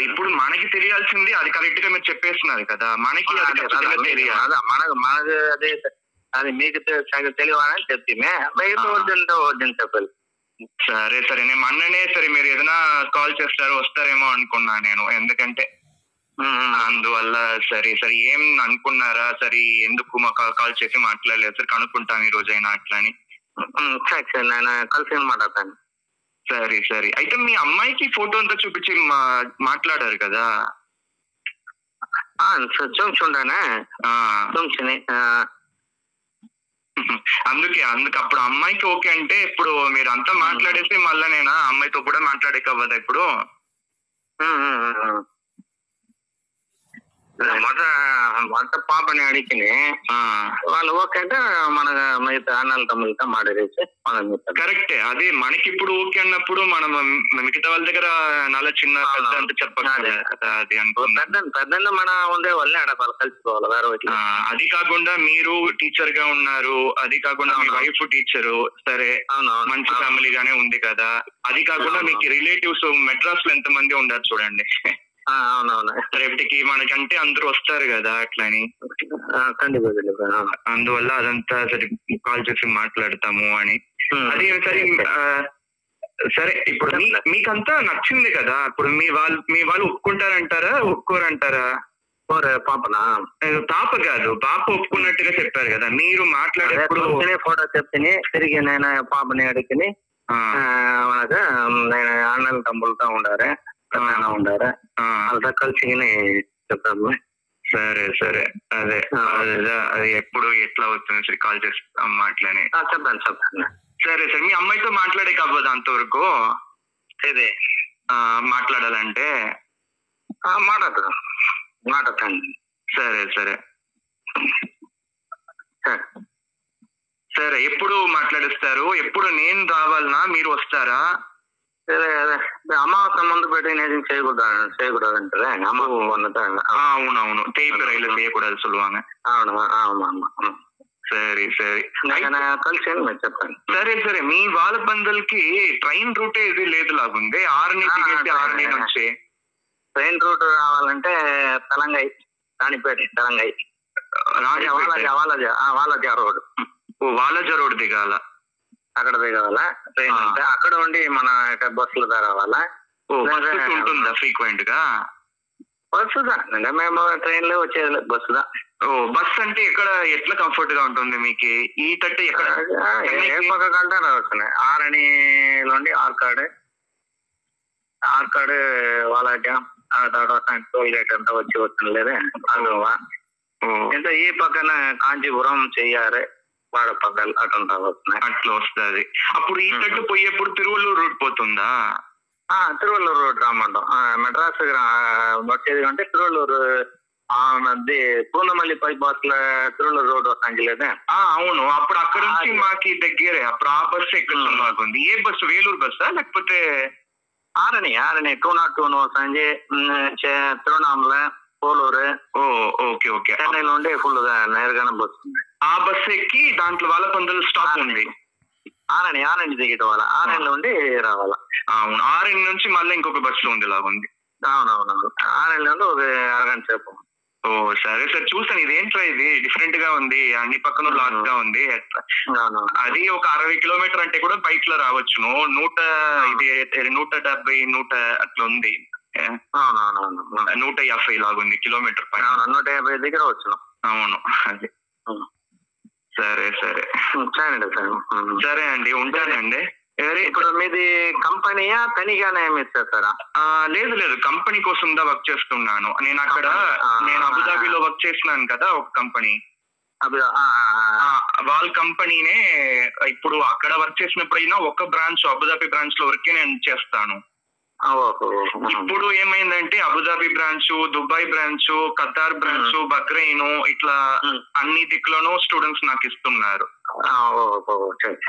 ఇప్పుడు మనకి తెలియాల్సింది అది కరెక్ట్ గా మీరు చెప్పేస్తున్నారు కదా. మనకి మనకు అది మీకు తెలియాలని చెప్తే మిగతా వద్దని చెప్పాలి. సరే సరే, నేను అన్ననే సరే మీరు ఏదైనా కాల్ చేస్తారు వస్తారేమో అనుకున్నా నేను, ఎందుకంటే అందువల్ల. సరే సరే, ఏం అనుకున్నారా? సరే ఎందుకు మాకు కాల్ చేసి మాట్లాడలేదు సార్, కనుక్కుంటాను ఈ రోజైనా అట్లా అని. నేను కలిసి మాట్లాడతాను. సరే సరే, అయితే మీ అమ్మాయికి ఫోటో అంతా చూపించి మాట్లాడారు కదా. చూడానా అందుకే అప్పుడు అమ్మాయికి ఓకే అంటే ఇప్పుడు మీరు అంతా మాట్లాడేసి మళ్ళా నేను అమ్మాయితో కూడా మాట్లాడేక అవ్వదా ఇప్పుడు? మొదట పాపని అడిగిని వాళ్ళు ఓకే అంటే మన మిగతా అన్నల తమ్ములతో మాట్లాడేసి. కరెక్టే, అదే మనకి ఇప్పుడు ఓకే అన్నప్పుడు మనం మిగతా వాళ్ళ దగ్గర నల్ల చిన్న పెద్ద అంటే చెప్పాలి కదా. అది పెద్ద మన ఉండే వాళ్ళని అడగాలి, కలుసుకోవాలి వేరే. అది కాకుండా మీరు టీచర్ గా ఉన్నారు, అది కాకుండా మీ వైఫ్ టీచరు, సరే మంచి ఫ్యామిలీగానే ఉంది కదా. అది కాకుండా మీకు రిలేటివ్స్ మెడ్రాస్ లో ఎంత మంది ఉండారు చూడండి. అవునవును, రేపటికి మనకంటే అందరూ వస్తారు కదా అట్లని. అందువల్ల అదంతా సరే కాల్ చేసి మాట్లాడతాము అని. అది సరే సరే, ఇప్పుడు మీకంతా నచ్చింది కదా. ఇప్పుడు మీ వాళ్ళు ఒప్పుకుంటారంటారా ఒప్పుకోరంటారా? పాపనా? పాప కాదు, పాప ఒప్పుకున్నట్టుగా చెప్పారు కదా మీరు మాట్లాడేప్పుడు. ఫోటో చెప్తే తిరిగి నేను పాపని అడిగిని నేను అన్నల తమ్ములతో ఉండారే ఉండారా అంతా కలిసి చెప్తాము. సరే సరే, అదే అది ఎప్పుడు ఎట్లా అవుతుంది సరే కాల్ చేస్తాం అట్లనే. చెప్తాను. సరే సరే, మీ అమ్మాయితో మాట్లాడే అవ్వదు అంతవరకు? ఇదే మాట్లాడాలంటే మాట్లాడతాను. సరే సరే సరే, ఎప్పుడు మాట్లాడిస్తారు? ఎప్పుడు నేను రావాలనా మీరు వస్తారా? అమావాస్య ముందు పెట్టి నేను చేయకూడదు అంటే అవునవును, தேய்பிறையில செய்யக்கூடாது சொல்லுவாங்க. సరే సరే, కలిసి చెప్తాను. సరే సరే, మీ వాలపందల్కి ట్రైన్ రూట్ ఇది లేదు లాగుంది. ఆరణి నుంచి ట్రైన్ రూట్ రావాలంటే తెలంగాణ రాణిపేట తెలంగాణ వాలాజా రోడ్. వాలాజా రోడ్ దిగాల, అక్కడ దిగాల ట్రైన్ అంటే. అక్కడ ఉండి మన బస్సులు రావాలా? ఉంటుందా ఫ్రీక్వెంట్ గా? బస్సుదా, మేము ట్రైన్ లో వచ్చేది బస్సుదా. బస్ అంటే ఎక్కడ ఎట్లా కంఫర్ట్ గా ఉంటుంది మీకు? ఈ తట్టు ఎక్కడ ఏ పక్క కంటే రావచ్చున్నాయి. ఆరణిలోండి ఆర్కాడ్ వాలాజా టోల్ గేట్ అంతా వచ్చి లేదే అదోవా. ఇంకా ఈ పక్కన కాంచీపురం చెయ్యారే వాడపక్కలు అట్లా వస్తున్నాయి. అట్లా వస్తుంది. అప్పుడు ఈ తట్టు పోయేప్పుడు తిరువల్లూరు రూట్ పోతుందా? తిరువల్లూరు రూట్ రామంటాం. మెడ్రాస్ వచ్చేది అంటే తిరువల్లూరు మధ్య పూర్ణమల్లి బైపాస్ లో తిరువల్లూరు రోడ్ వస్తాండి లేదా? అవును, అప్పుడు అక్కడ నుంచి మాకు దగ్గరే. అప్పుడు ఆ బస్సు ఎక్కుతుంది మాకుంది. ఏ బస్సు? వేలూరు బస్సా లేకపోతే ఆరణి 202 వస్తాండి. తిరువణామల పోలూరు. ఓకే ఓకే, చెన్నై నుండి ఫుల్ గా నేరుగానే బస్సు ఉంది. ఆ బస్సు ఎక్కి దాంట్లో వాలపందల్ స్టాప్ ఉంది. ఆరణి దిగటం వల్ల ఆరణి నుండి రావాలా? అవును, ఆరణి నుంచి మళ్ళీ ఇంకొక బస్సు ఉంది లాగుంది. అవునవునవును, ఆరణి నుండి ఒక అరగంట సేపు. ఓ సరే సార్, చూసాను. ఇదేంట్రా ఇది డిఫరెంట్ గా ఉంది, అన్ని పక్కన లాక్ గా ఉంది. అది ఒక 60 కిలోమీటర్ అంటే కూడా బైక్ లో రావచ్చును. 170 అట్లా ఉంది, 150 లాగుంది కిలోమీటర్ పైన. 150 దగ్గర వచ్చును. అవును, అది. సరే సరే సరే అండి, ఉంటానండి. ఇప్పుడు మీది కంపెనీయా తనిగానే చేస్తారా? లేదు లేదు, కంపెనీ కోసం దా వర్క్ చేస్తున్నాను నేను అక్కడ. నేను అబుదాబిలో వర్క్ చేస్తున్నాను కదా ఒక కంపెనీ, వాళ్ళ కంపెనీనే. ఇప్పుడు అక్కడ వర్క్ చేసినప్పుడైనా ఒక బ్రాంచ్, అబుదాబి బ్రాంచ్ లో వరకే నేను చేస్తాను. ఇప్పుడు ఏమైందంటే Abu Dhabi branch, Dubai branch, Qatar branch, Bahrain, ఇట్లా అన్ని దిక్కులోనూ స్టూడెంట్స్ నాకు ఇస్తున్నారు.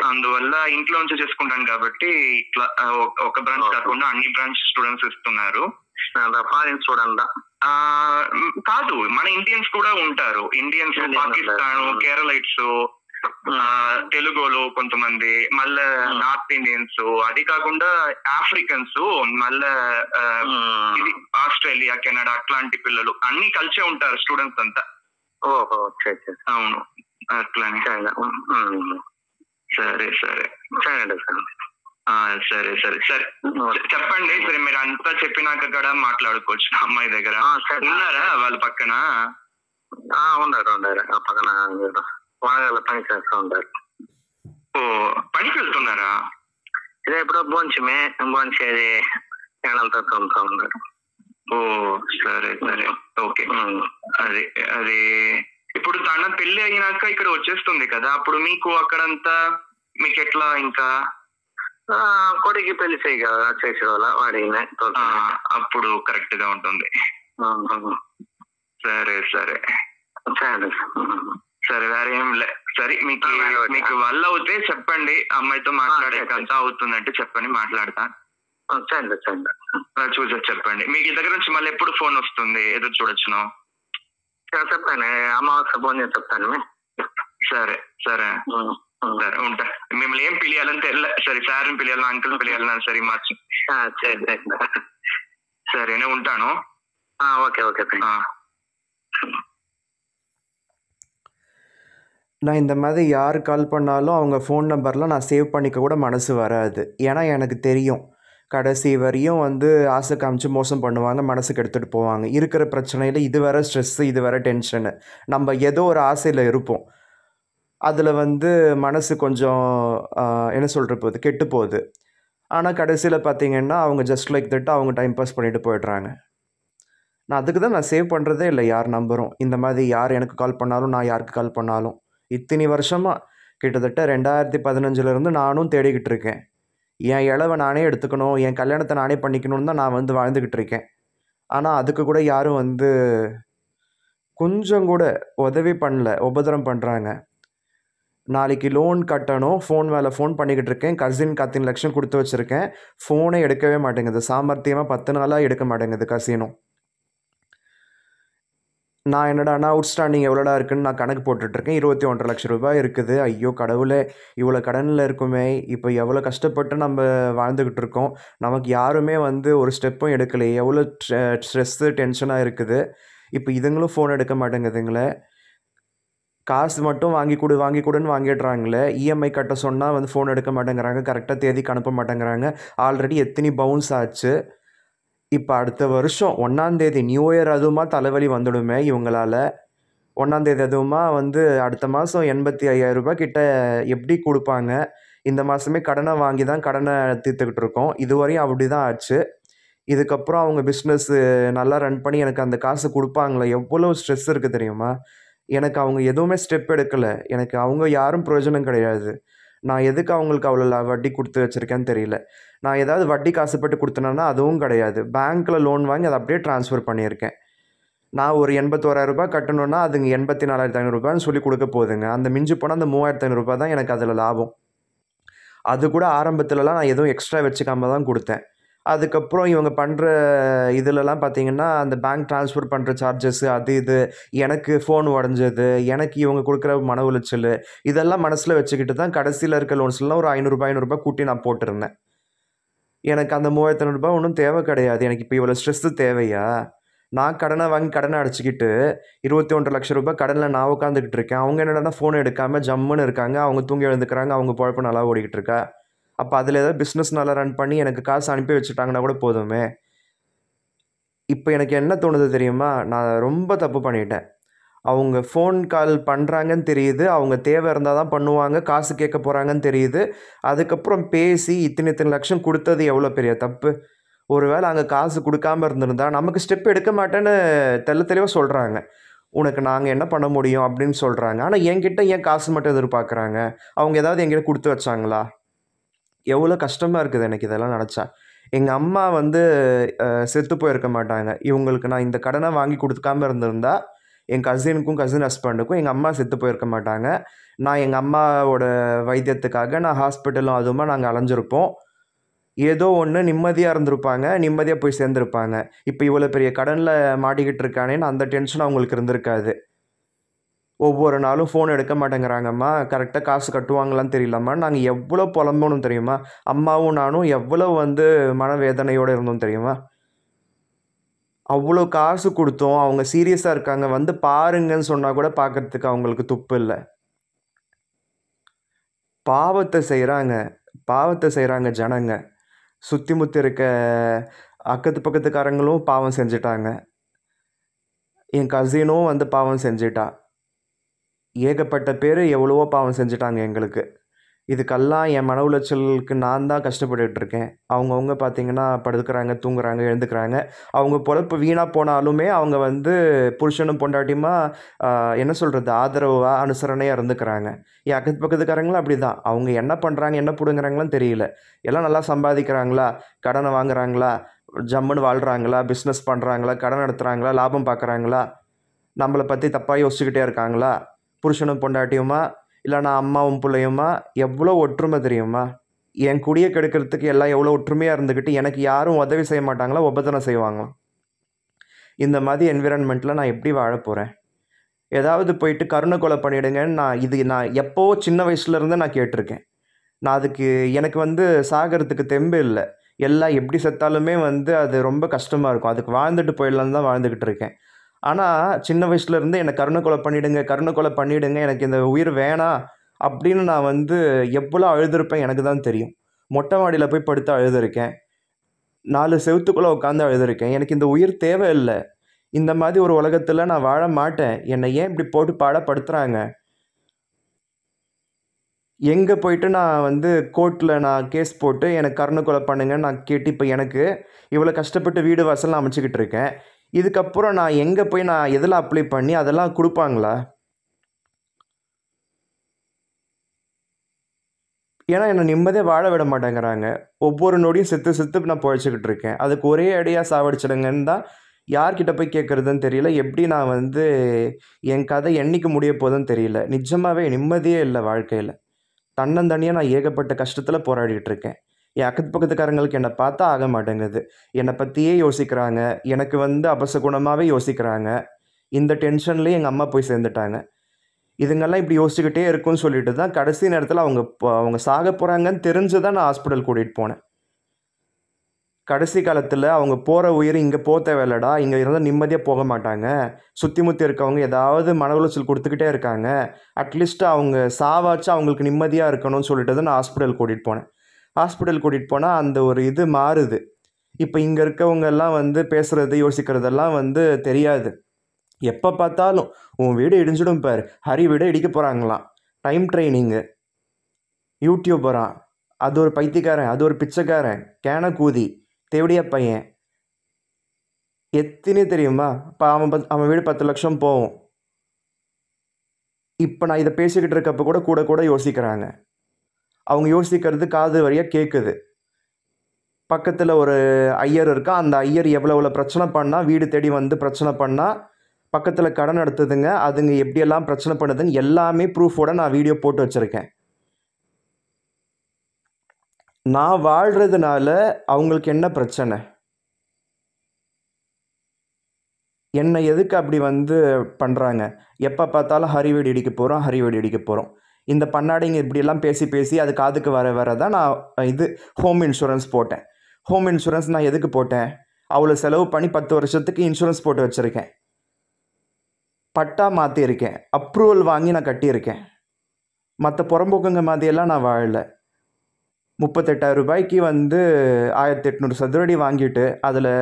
అందువల్ల ఇంట్లో నుంచి చేసుకుంటాను కాబట్టి ఇట్లా ఒక బ్రాంచ్ కాకుండా అన్ని బ్రాంచ్ స్టూడెంట్స్ ఇస్తున్నారు. ఫారిన్ స్టూడెంట్ కాదు, మన ఇండియన్స్ కూడా ఉంటారు. ఇండియన్స్, పాకిస్తాన్, కేరళైట్స్, తెలుగులో కొంతమంది, మళ్ళా నార్త్ ఇండియన్స్, అది కాకుండా ఆఫ్రికన్స్, మళ్ళా ఇది ఆస్ట్రేలియా, కెనడా అట్లాంటి పిల్లలు అన్ని కలిసే ఉంటారు స్టూడెంట్స్ అంతా. అవును, అట్లానే. సరే సరే సరే సరే సరే చెప్పండి. సరే, మీరు అంతా చెప్పినాక కూడా మాట్లాడుకోవచ్చు. అమ్మాయి దగ్గర ఉన్నారా వాళ్ళ పక్కన? ఉన్నారు పక్కన వాళ్ళ పని చేస్తూ ఉంటారు. ఓ, పనికి వెళ్తున్నారా? ఇదే ఇప్పుడు భోంచేది తక్కువ ఉన్నారు. ఓ సరే సరే, ఓకే. అది అది ఇప్పుడు తన పెళ్లి అయినాక ఇక్కడ వచ్చేస్తుంది కదా, అప్పుడు మీకు అక్కడంతా మీకు ఎట్లా? ఇంకా కొడుకు పెళ్లి చేసే వాళ్ళ వాడినే అప్పుడు కరెక్ట్ గా ఉంటుంది. సరే సరే సరే, వేరే ఏం లే. సరే, మీకు వల్ల అవుతే చెప్పండి. అమ్మాయితో మాట్లాడాక అంతా అవుతుందంటే చెప్పండి, మాట్లాడతా. చూసా చెప్పండి. మీకు ఈ దగ్గర నుంచి మళ్ళీ ఎప్పుడు ఫోన్ వస్తుంది? ఎదురు చూడొచ్చును. చెప్తాను, అమావాస్య ఫోన్ చేసి చెప్తాను. సరే సరే సరే, ఉంటా. మిమ్మల్ని ఏం పిలియాలంటే సరే, సార్ని పిలియాలన్నా, అంకుల్ని పిలియాలన్నా సరే మార్చి. సరే, నేను ఉంటాను. Okay okay. நான் இந்த மாதிரி யார் கால் பண்ணாலும் அவங்க ஃபோன் நம்பர்லாம் நான் சேவ் பண்ணிக்க கூட மனசு வராது. ஏன்னா எனக்கு தெரியும் கடைசி வரையும் வந்து ஆசை காமிச்சு மோசம் பண்ணுவாங்க, மனசுக்கு எடுத்துகிட்டு போவாங்க. இருக்கிற பிரச்சனையில் இது வேற ஸ்ட்ரெஸ்ஸு, இது வேற டென்ஷனு. நம்ம ஏதோ ஒரு ஆசையில் இருப்போம், அதில் வந்து மனசு கொஞ்சம் என்ன சொல்கிற போகுது, கெட்டு போகுது. ஆனால் கடைசியில் பார்த்திங்கன்னா அவங்க ஜஸ்ட் லைக் தட் அவங்க டைம் பாஸ் பண்ணிவிட்டு போயிடுறாங்க. நான் அதுக்கு தான் நான் சேவ் பண்ணுறதே இல்லை யார் நம்பரும். இந்த மாதிரி யார் எனக்கு கால் பண்ணாலும், நான் யாருக்கு கால் பண்ணாலும் இத்தனை வருஷமாக, கிட்டத்தட்ட 2015 நானும் தேடிக்கிட்டு இருக்கேன். என் இளவை நானே எடுத்துக்கணும், என் கல்யாணத்தை நானே பண்ணிக்கணும்னு தான் நான் வந்து வாழ்ந்துக்கிட்டு இருக்கேன். ஆனால் அதுக்கு கூட யாரும் வந்து கொஞ்சம் கூட உதவி பண்ணல, உபத்திரம் பண்ணுறாங்க. நாளைக்கு லோன் கட்டணும், ஃபோன் மேலே ஃபோன் பண்ணிக்கிட்டு இருக்கேன். கசின் 10 லட்சம் கொடுத்து வச்சுருக்கேன், ஃபோனே எடுக்கவே மாட்டேங்குது. சாமர்த்தியமாக 10 நாளாக எடுக்க மாட்டேங்குது கசினும். நான் என்னடானா அவுட்ஸ்டாண்டிங் எவ்வளோடா இருக்குதுன்னு நான் கணக்கு போட்டுட்ருக்கேன். 21.5 லட்சம் ரூபாய் இருக்குது. ஐயோ கடவுளே, இவ்வளோ கடனில் இருக்குமே, இப்போ எவ்வளோ கஷ்டப்பட்டு நம்ம வாழ்ந்துக்கிட்டு இருக்கோம். நமக்கு யாருமே வந்து ஒரு ஸ்டெப்பும் எடுக்கலையே. எவ்வளோ ஸ்ட்ரெஸ்ஸு, டென்ஷனாக இருக்குது. இப்போ இதுங்களும் ஃபோன் எடுக்க மாட்டேங்குதுங்களே. காசு மட்டும் வாங்கி கொடுன்னு வாங்கிடுறாங்களே. இஎம்ஐ கட்ட சொன்னால் வந்து ஃபோன் எடுக்க மாட்டேங்கிறாங்க, கரெக்டாக தேதிக்கு அனுப்ப மாட்டேங்கிறாங்க. ஆல்ரெடி எத்தனை பவுன்ஸ் ஆச்சு. இப்போ அடுத்த வருஷம் 1ஆம் தேதி நியூ இயர் அதுவுமா தலைவலி வந்துடுமே இவங்களால். 1ஆம் தேதி அதுவுமா வந்து அடுத்த மாதம் 85,000 ரூபாய் கிட்ட எப்படி கொடுப்பாங்க? இந்த மாதமே கடனை வாங்கி தான் கடனை தீர்த்துக்கிட்டு இருக்கோம். இதுவரையும் அப்படி தான் ஆச்சு. இதுக்கப்புறம் அவங்க பிஸ்னஸ்ஸு நல்லா ரன் பண்ணி எனக்கு அந்த காசு கொடுப்பாங்களே. எவ்வளோ ஸ்ட்ரெஸ் இருக்குது தெரியுமா? எனக்கு அவங்க எதுவுமே ஸ்டெப் எடுக்கலை. எனக்கு அவங்க யாரும் பிரயோஜனம் கிடையாது. நான் எதுக்கு அவங்களுக்கு அவ்வளோ வட்டி கொடுத்து வச்சுருக்கேன்னு தெரியல. நான் ஏதாவது வட்டிக்கு ஆசைப்பட்டு கொடுத்தேன்னா அதுவும் கிடையாது. பேங்க்கில் லோன் வாங்கி அதை அப்படியே ட்ரான்ஸ்ஃபர் பண்ணியிருக்கேன். நான் ஒரு 81,000 ரூபாய் கட்டணுன்னா அதுங்க 84,500 ரூபான்னு சொல்லி கொடுக்க போகுதுங்க. அந்த மிஞ்சி போனால் அந்த 3,500 ரூபாய் தான் எனக்கு அதில் லாபம். அது கூட ஆரம்பத்துலலாம் நான் எதுவும் எக்ஸ்ட்ரா வச்சுக்காம தான் கொடுத்தேன். அதுக்கப்புறம் இவங்க பண்ணுற இதிலலாம் பார்த்திங்கன்னா அந்த பேங்க் ட்ரான்ஸ்ஃபர் பண்ணுற சார்ஜஸ்ஸு, அது இது, எனக்கு ஃபோன் உடஞ்சது, எனக்கு இவங்க கொடுக்குற மன உளைச்சல், இதெல்லாம் மனசில் வச்சுக்கிட்டு தான் கடைசியில் இருக்க லோன்ஸ்லாம் ஒரு 500 ரூபாய் கூட்டி நான் போட்டிருந்தேன். எனக்கு அந்த 3,500 ரூபாய் ஒன்றும் தேவை கிடையாது. எனக்கு இப்போ இவ்வளோ ஸ்ட்ரெஸ்ஸு தேவையா? நான் கடனை வாங்கி கடனை அடைச்சிக்கிட்டு 21 லட்சம் ரூபாய் கடனில் நான் உட்காந்துக்கிட்டு இருக்கேன். அவங்க என்னடா ஃபோன் எடுக்காமல் ஜம்முன்னு இருக்காங்க. அவங்க தூங்கி எழுந்துக்கிறாங்க. அவங்க பொழப்பு நல்லா ஓடிக்கிட்டு இருக்கா. அப்போ அதில் ஏதாவது பிஸ்னஸ் நல்லா ரன் பண்ணி எனக்கு காசு அனுப்பி வச்சுட்டாங்கன்னா கூட போதுமே. இப்போ எனக்கு என்ன தோணுது தெரியுமா, நான் ரொம்ப தப்பு பண்ணிட்டேன். அவங்க ஃபோன் கால் பண்ணுறாங்கன்னு தெரியுது, அவங்க தேவை இருந்தால் தான் பண்ணுவாங்க, காசு கேட்க போகிறாங்கன்னு தெரியுது. அதுக்கப்புறம் பேசி இத்தனை லட்சம் கொடுத்தது எவ்வளோ பெரிய தப்பு. ஒருவேளை அங்கே காசு கொடுக்காமல் இருந்திருந்தா நமக்கு ஸ்டெப் எடுக்க மாட்டேன்னு தெளிவாக சொல்கிறாங்க. உனக்கு நாங்கள் என்ன பண்ண முடியும் அப்படின்னு சொல்கிறாங்க. ஆனால் என்கிட்ட ஏன் காசு மட்டும் எதிர்பார்க்குறாங்க? அவங்க ஏதாவது என்கிட்ட கொடுத்து வச்சாங்களா? எவ்வளோ கஷ்டமாக இருக்குது எனக்கு இதெல்லாம் நினச்சா. எங்கள் அம்மா செத்து போயிருக்க மாட்டாங்க. இவங்களுக்கு நான் இந்த கடனை வாங்கி கொடுக்காம இருந்திருந்தா என் கசின் ஹஸ்பண்டுக்கும் எங்கள் அம்மா செத்து போயிருக்க மாட்டாங்க. நான் எங்கள் அம்மாவோட வைத்தியத்துக்காக நான் ஹாஸ்பிட்டலும் அதுவுமா நாங்கள் அலைஞ்சிருப்போம். ஏதோ ஒன்று நிம்மதியாக இருந்திருப்பாங்க, நிம்மதியாக போய் சேர்ந்துருப்பாங்க. இப்போ இவ்வளோ பெரிய கடனில் மாட்டிக்கிட்டு இருக்கானேன்னு அந்த டென்ஷன் அவங்களுக்கு இருந்திருக்காது. ஒவ்வொரு நாளும் ஃபோன் எடுக்க மாட்டேங்கிறாங்கம்மா, கரெக்டாக காசு கட்டுவாங்களான்னு தெரியலம்மா. நாங்கள் எவ்வளோ புலம்பணும் தெரியுமா? அம்மாவும் நானும் எவ்வளோ மனவேதனையோடு இருந்தோம் தெரியுமா? அவ்வளோ காசு கொடுத்தோம், அவங்க சீரியஸாக இருக்காங்க, பாருங்கன்னு சொன்னால் கூட பார்க்கறதுக்கு அவங்களுக்கு துப்பு இல்லை. பாவத்தை செய்கிறாங்க ஜனங்க. சுற்றி முற்றி இருக்க அக்கத்து பக்கத்துக்காரங்களும் பாவம் செஞ்சிட்டாங்க. என் கசினும் பாவம் செஞ்சிட்டா. ஏகப்பட்ட பேர் எவ்வளவோ பாவம் செஞ்சிட்டாங்க எங்களுக்கு. இதுக்கெல்லாம் என் மன உளைச்சலுக்கு நான் தான் கஷ்டப்பட்டுருக்கேன். அவங்கவுங்க பார்த்திங்கன்னா படுக்கிறாங்க, தூங்குறாங்க, எழுந்துக்கிறாங்க. அவங்க பொழப்பு வீணாக போனாலுமே அவங்க புருஷனும் பொண்டாட்டியுமா என்ன சொல்கிறது, ஆதரவாக அனுசரணையாக இருந்துக்கிறாங்க. என் அக்கத்து பக்கத்துக்காரங்களும் அப்படி தான். அவங்க என்ன பண்ணுறாங்க, என்ன பிடுங்குறாங்களான்னு தெரியல. எல்லாம் நல்லா சம்பாதிக்கிறாங்களா, கடனை வாங்குறாங்களா, ஜம்முன்னு வாழ்கிறாங்களா, பிஸ்னஸ் பண்ணுறாங்களா, கடன் நடத்துகிறாங்களா, லாபம் பார்க்குறாங்களா, நம்மளை பற்றி தப்பாக யோசிச்சுக்கிட்டே இருக்காங்களா, புருஷனும் பொண்டாட்டியுமா இல்லைனா அம்மாவும் பிள்ளையுமா, எவ்வளோ ஒற்றுமை தெரியுமா? என் குடியை கெடுக்கிறதுக்கு எல்லாம் எவ்வளோ ஒற்றுமையாக இருந்துக்கிட்டு எனக்கு யாரும் உதவி செய்ய மாட்டாங்களா, உபதனம் செய்வாங்களாம். இந்த மாதிரி என்விரான்மெண்ட்டில் நான் எப்படி வாழ போகிறேன்? ஏதாவது போயிட்டு கருணை கொலை பண்ணிவிடுங்கன்னு நான் எப்போ சின்ன வயசுலேருந்து நான் கேட்டிருக்கேன். நான் அதுக்கு எனக்கு சாகிறதுக்கு தெம்பு இல்லை. எல்லாம் எப்படி செத்தாலுமே அது ரொம்ப கஷ்டமாக இருக்கும். அதுக்கு வாழ்ந்துட்டு போயிடலான்னு தான் வாழ்ந்துக்கிட்டு இருக்கேன். ஆனால் சின்ன வயசுலேருந்து என்னை கருணை கொலை பண்ணிவிடுங்க, எனக்கு இந்த உயிர் வேணாம் அப்படின்னு நான் எவ்வளோ அழுதுருப்பேன் எனக்கு தான் தெரியும். மொட்டை மாடியில் போய் படுத்து அழுதுருக்கேன், 4 செவத்துக்குள்ளே உட்காந்து அழுதுருக்கேன். எனக்கு இந்த உயிர் தேவையில்லை, இந்த மாதிரி ஒரு உலகத்தில் நான் வாழ மாட்டேன், என்னை ஏன் இப்படி போட்டு பாடப்படுத்துகிறாங்க? எங்கே போயிட்டு நான் கோர்ட்டில் நான் கேஸ் போட்டு எனக்கு கருணை கொலை பண்ணுங்கன்னு நான் கேட்டு இப்போ எனக்கு இவ்வளோ கஷ்டப்பட்டு வீடு வாசல் நான் அமைச்சிக்கிட்டு இருக்கேன். இதுக்கப்புறம் நான் எங்கே போய் நான் எதில் அப்ளை பண்ணி அதெல்லாம் கொடுப்பாங்களா? ஏன்னா என்னை நிம்மதியாக வாழ விட மாட்டேங்கிறாங்க. ஒவ்வொரு நொடியும் செத்து நான் பொழைச்சிக்கிட்டு இருக்கேன். அதுக்கு ஒரே அடியாக சாவடிச்சிடுங்கன்னு தான் யார்கிட்ட போய் கேட்குறதுன்னு தெரியல. எப்படி நான் என் கதை என்னைக்கு முடிய போகுதுன்னு தெரியல. நிஜமாகவே நிம்மதியே இல்லை வாழ்க்கையில். தன்னந்தனியாக நான் ஏகப்பட்ட கஷ்டத்தில் போராடிட்டு இருக்கேன். என் அக்கத்து பக்கத்துக்காரங்களுக்கு என்னை பார்த்தா ஆக மாட்டேங்குது. என்னை பற்றியே யோசிக்கிறாங்க, எனக்கு அபசகுணமாகவே யோசிக்கிறாங்க. இந்த டென்ஷன்லேயே எங்கள் அம்மா போய் சேர்ந்துட்டாங்க. இதுங்கெல்லாம் இப்படி யோசிச்சுக்கிட்டே இருக்குன்னு சொல்லிட்டு தான் கடைசி நேரத்தில் அவங்க சாக போகிறாங்கன்னு தெரிஞ்சு தான் நான் ஹாஸ்பிட்டல் கூட்டிகிட்டு போனேன். கடைசி காலத்தில் அவங்க போகிற உயிர் இங்கே போக தேவையில்லடா, இங்கே இருந்தால் நிம்மதியாக போக மாட்டாங்க, சுற்றி முற்றி இருக்கவங்க ஏதாவது மன உளைச்சல் கொடுத்துக்கிட்டே இருக்காங்க, அட்லீஸ்ட் அவங்க சாவாச்சு அவங்களுக்கு நிம்மதியாக இருக்கணும்னு சொல்லிட்டு தான் நான் ஹாஸ்பிட்டல் கூட்டிகிட்டு போனேன். ஹாஸ்பிட்டல் கூட்டிகிட்டு போனால் அந்த ஒரு இது மாறுது. இப்போ இங்கே இருக்கவங்க எல்லாம் பேசுகிறது யோசிக்கிறதெல்லாம் தெரியாது. எப்போ பார்த்தாலும் உன் வீடு இடிஞ்சிடும் பார், ஹரி வீடு இடிக்க போகிறாங்களாம், டைம் ட்ரைனிங்கு, யூடியூபரான், அது ஒரு பைத்தியக்காரன், அது ஒரு பிச்சைக்காரன், கேன கூதி, தேவடியா பையன், எத்தனை தெரியுமா? இப்போ அவன் வீடு 10 லட்சம் போகும். இப்போ நான் இதை பேசிக்கிட்டு இருக்கப்போ கூட யோசிக்கிறாங்க. அவங்க யோசிக்கிறது காது வழியாக கேட்குது. பக்கத்தில் ஒரு ஐயர் இருக்கா, அந்த ஐயர் எவ்வளோ பிரச்சனை பண்ணால், வீடு தேடி பிரச்சனை பண்ணால், பக்கத்தில் கடன் எடுத்துதுங்க, அதுங்க எப்படியெல்லாம் பிரச்சனை பண்ணுதுன்னு எல்லாமே ப்ரூஃபோடு நான் வீடியோ போட்டு வச்சுருக்கேன். நான் வாழ்கிறதுனால அவங்களுக்கு என்ன பிரச்சனை? என்னை எதுக்கு அப்படி பண்ணுறாங்க? எப்போ பார்த்தாலும் ஹரி வீடு இடிக்க போகிறோம். இந்த பண்ணாடிங்க இப்படியெல்லாம் பேசி அது காதுக்கு வர தான் நான் ஹோம் இன்சூரன்ஸ் போட்டேன். ஹோம் இன்சூரன்ஸ் நான் எதுக்கு போட்டேன்? அவ்வளோ செலவு பண்ணி 10 வருஷத்துக்கு இன்சூரன்ஸ் போட்டு வச்சுருக்கேன். பட்டா மாற்றியிருக்கேன். அப்ரூவல் வாங்கி நான் கட்டியிருக்கேன். மற்ற புறம்போக்குங்க மாதிரியெல்லாம் நான் வாழல. 38,000 ரூபாய்க்கு வந்து 1800 சதுரடி வாங்கிட்டு அதில்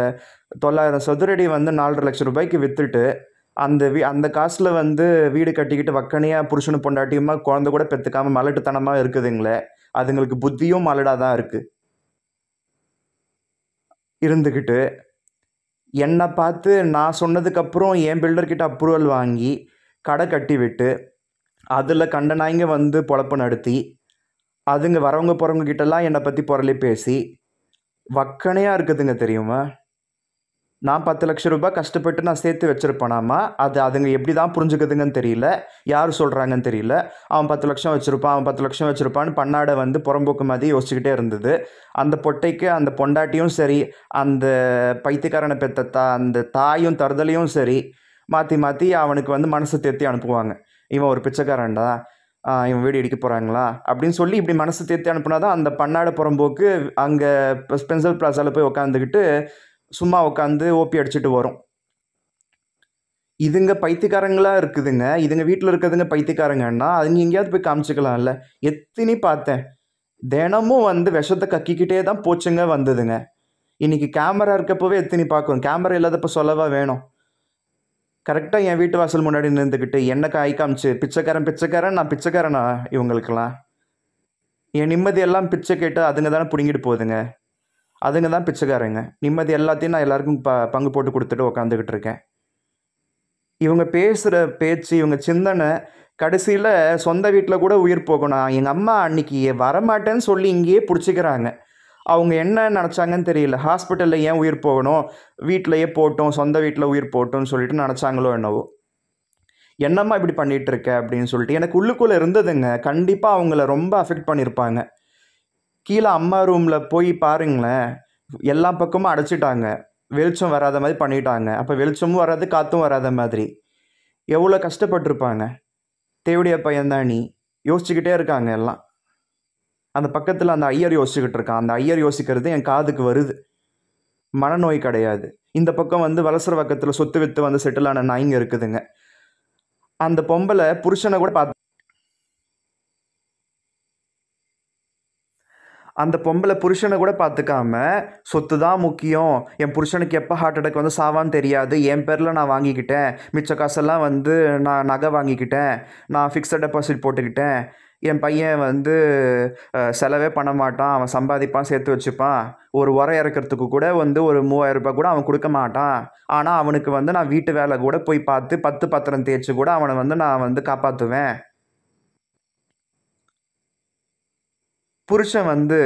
900 சதுரடி வந்து 4.5 லட்சம் ரூபாய்க்கு விற்றுட்டு அந்த காசில் வந்து வீடு கட்டிக்கிட்டு வக்கனையாக புருஷனு பொண்டாட்டியுமா குழந்தை கூட பெற்றுக்காமல் மலட்டுத்தனமாக இருக்குதுங்களே. அதுங்களுக்கு புத்தியும் மலடாக தான் இருக்குது. இருந்துக்கிட்டு என்னை பார்த்து நான் சொன்னதுக்கப்புறம் என் பில்டர்கிட்ட அப்ரூவல் வாங்கி கடை கட்டி விட்டு அதில் கண்ட நாய்ங்க வந்து பொழப்பு நடத்தி அதுங்க வரவங்க போகிறவங்க கிட்டலாம் என்னை பற்றி புரளி பேசி வக்கனையாக இருக்குதுங்க தெரியுமா. நான் 10 லட்சம் ரூபாய் கஷ்டப்பட்டு நான் சேர்த்து வச்சுருப்பேனாமா. அதுங்க எப்படி தான் புரிஞ்சுக்குதுங்கன்னு தெரியல, யார் சொல்கிறாங்கன்னு தெரியல. அவன் 10 லட்சம் வச்சுருப்பான், அவன் 10 லட்சம் வச்சுருப்பான்னு பன்னாடை வந்து புறம்போக்கு மாதிரி யோசிச்சுக்கிட்டே இருந்தது. அந்த பொட்டைக்கு அந்த பொண்டாட்டியும் சரி, அந்த பைத்தியக்காரனை பெற்ற அந்த தாயும் தருதலையும் சரி மாற்றி மாற்றி அவனுக்கு வந்து மனசை தேர்த்தி அனுப்புவாங்க. இவன் ஒரு பிச்சைக்காரன்டா, இவன் வீடு இடிக்க போகிறாங்களா அப்படின்னு சொல்லி இப்படி மனசு தேர்த்தி அனுப்புனா தான் அந்த பன்னாடை புறம்போக்கு அங்கே ஸ்பென்சர் பிளாஸாவில் போய் உட்காந்துக்கிட்டு சும்மா உட்காந்து ஓப்பி அடிச்சுட்டு வரும். இதுங்க பைத்தியக்காரங்களா இருக்குதுங்க. இதுங்க வீட்டில் இருக்கிறதுங்க பைத்தியக்காரங்கன்னா அதுங்க எங்கேயாவது போய் காமிச்சிக்கலாம்ல. எத்தினி பார்த்தேன். தினமும் வந்து விஷத்தை கக்கிக்கிட்டே தான் போச்சுங்க வந்ததுங்க. இன்னைக்கு கேமரா இருக்கப்போவே எத்தினி பார்க்கணும். கேமரா இல்லாதப்போ சொல்லவா வேணும். கரெக்டாக என் வீட்டு வாசல் முன்னாடி நின்றுக்கிட்டு என்ன காய் காமிச்சு பிச்சைக்காரன் நான் பிச்சைக்காரனா இவங்களுக்கெல்லாம். என் நிம்மதியெல்லாம் பிச்சை கேட்டு அதுங்க தானே பிடுங்கிட்டு போகுதுங்க. அதுங்க தான் பிச்சைக்காரங்க. நிம்மதி எல்லாத்தையும் நான் எல்லாருக்கும் பங்கு போட்டு கொடுத்துட்டு உக்காந்துக்கிட்டு இருக்கேன். இவங்க பேசுகிற பேச்சு, இவங்க சிந்தனை கடைசியில் சொந்த வீட்டில் கூட உயிர் போகணும். எங்கள் அம்மா அன்னைக்கு வரமாட்டேன்னு சொல்லி இங்கேயே பிடிச்சிக்கிறாங்க. அவங்க என்ன நினச்சாங்கன்னு தெரியல. ஹாஸ்பிட்டலில் ஏன் உயிர் போகணும், வீட்டிலையே போட்டோம், சொந்த வீட்டில் உயிர் போட்டோம்னு சொல்லிட்டு நினச்சாங்களோ என்னவோ. என்னம்மா இப்படி பண்ணிகிட்டு இருக்க அப்படின்னு சொல்லிட்டு எனக்கு உள்ளுக்குள்ளே இருந்ததுங்க. கண்டிப்பாக அவங்கள ரொம்ப அஃபெக்ட் பண்ணியிருப்பாங்க. கீழே அம்மா ரூமில் போய் பாருங்களேன், எல்லா பக்கமும் அடைச்சிட்டாங்க. வெளிச்சம் வராத மாதிரி பண்ணிட்டாங்க. அப்போ வெளிச்சமும் வராது, காற்றும் வராத மாதிரி எவ்வளோ கஷ்டப்பட்டிருப்பாங்க. தேவடியா பையன்தான் நீ யோசிச்சுக்கிட்டே இருக்காங்க எல்லாம். அந்த பக்கத்தில் அந்த ஐயர் யோசிச்சுக்கிட்டு இருக்கான். அந்த ஐயர் யோசிக்கிறது என் காதுக்கு வருது. மனநோய் கிடையாது. இந்த பக்கம் வந்து வலசர பக்கத்தில் சொத்து வித்து வந்து செட்டில் ஆன நாய்ங்க இருக்குதுங்க. அந்த பொம்பளை புருஷனை கூட பார்த்து அந்த பொம்பளை புருஷனை கூட பார்த்துக்காம சொத்து தான் முக்கியம், என் புருஷனுக்கு எப்போ ஹார்ட் அட்டாக் வந்து சாவான்னு தெரியாது, என் பேரில் நான் வாங்கிக்கிட்டேன், மிச்ச காசெல்லாம் வந்து நான் நகை வாங்கிக்கிட்டேன், நான் ஃபிக்ஸட் டெபாசிட் போட்டுக்கிட்டேன், என் பையன் வந்து செலவே பண்ண மாட்டான், அவன் சம்பாதிப்பான், சேர்த்து வச்சுப்பான், ஒரு உரம் இறக்கிறதுக்கு கூட வந்து ஒரு 3000 ரூபாய் கூட அவன் கொடுக்க மாட்டான், ஆனால் அவனுக்கு வந்து நான் வீட்டு வேலை கூட போய் பார்த்து 10 பத்திரம் தேய்ச்சி கூட அவனை வந்து நான் வந்து காப்பாற்றுவேன். புருஷன் வந்து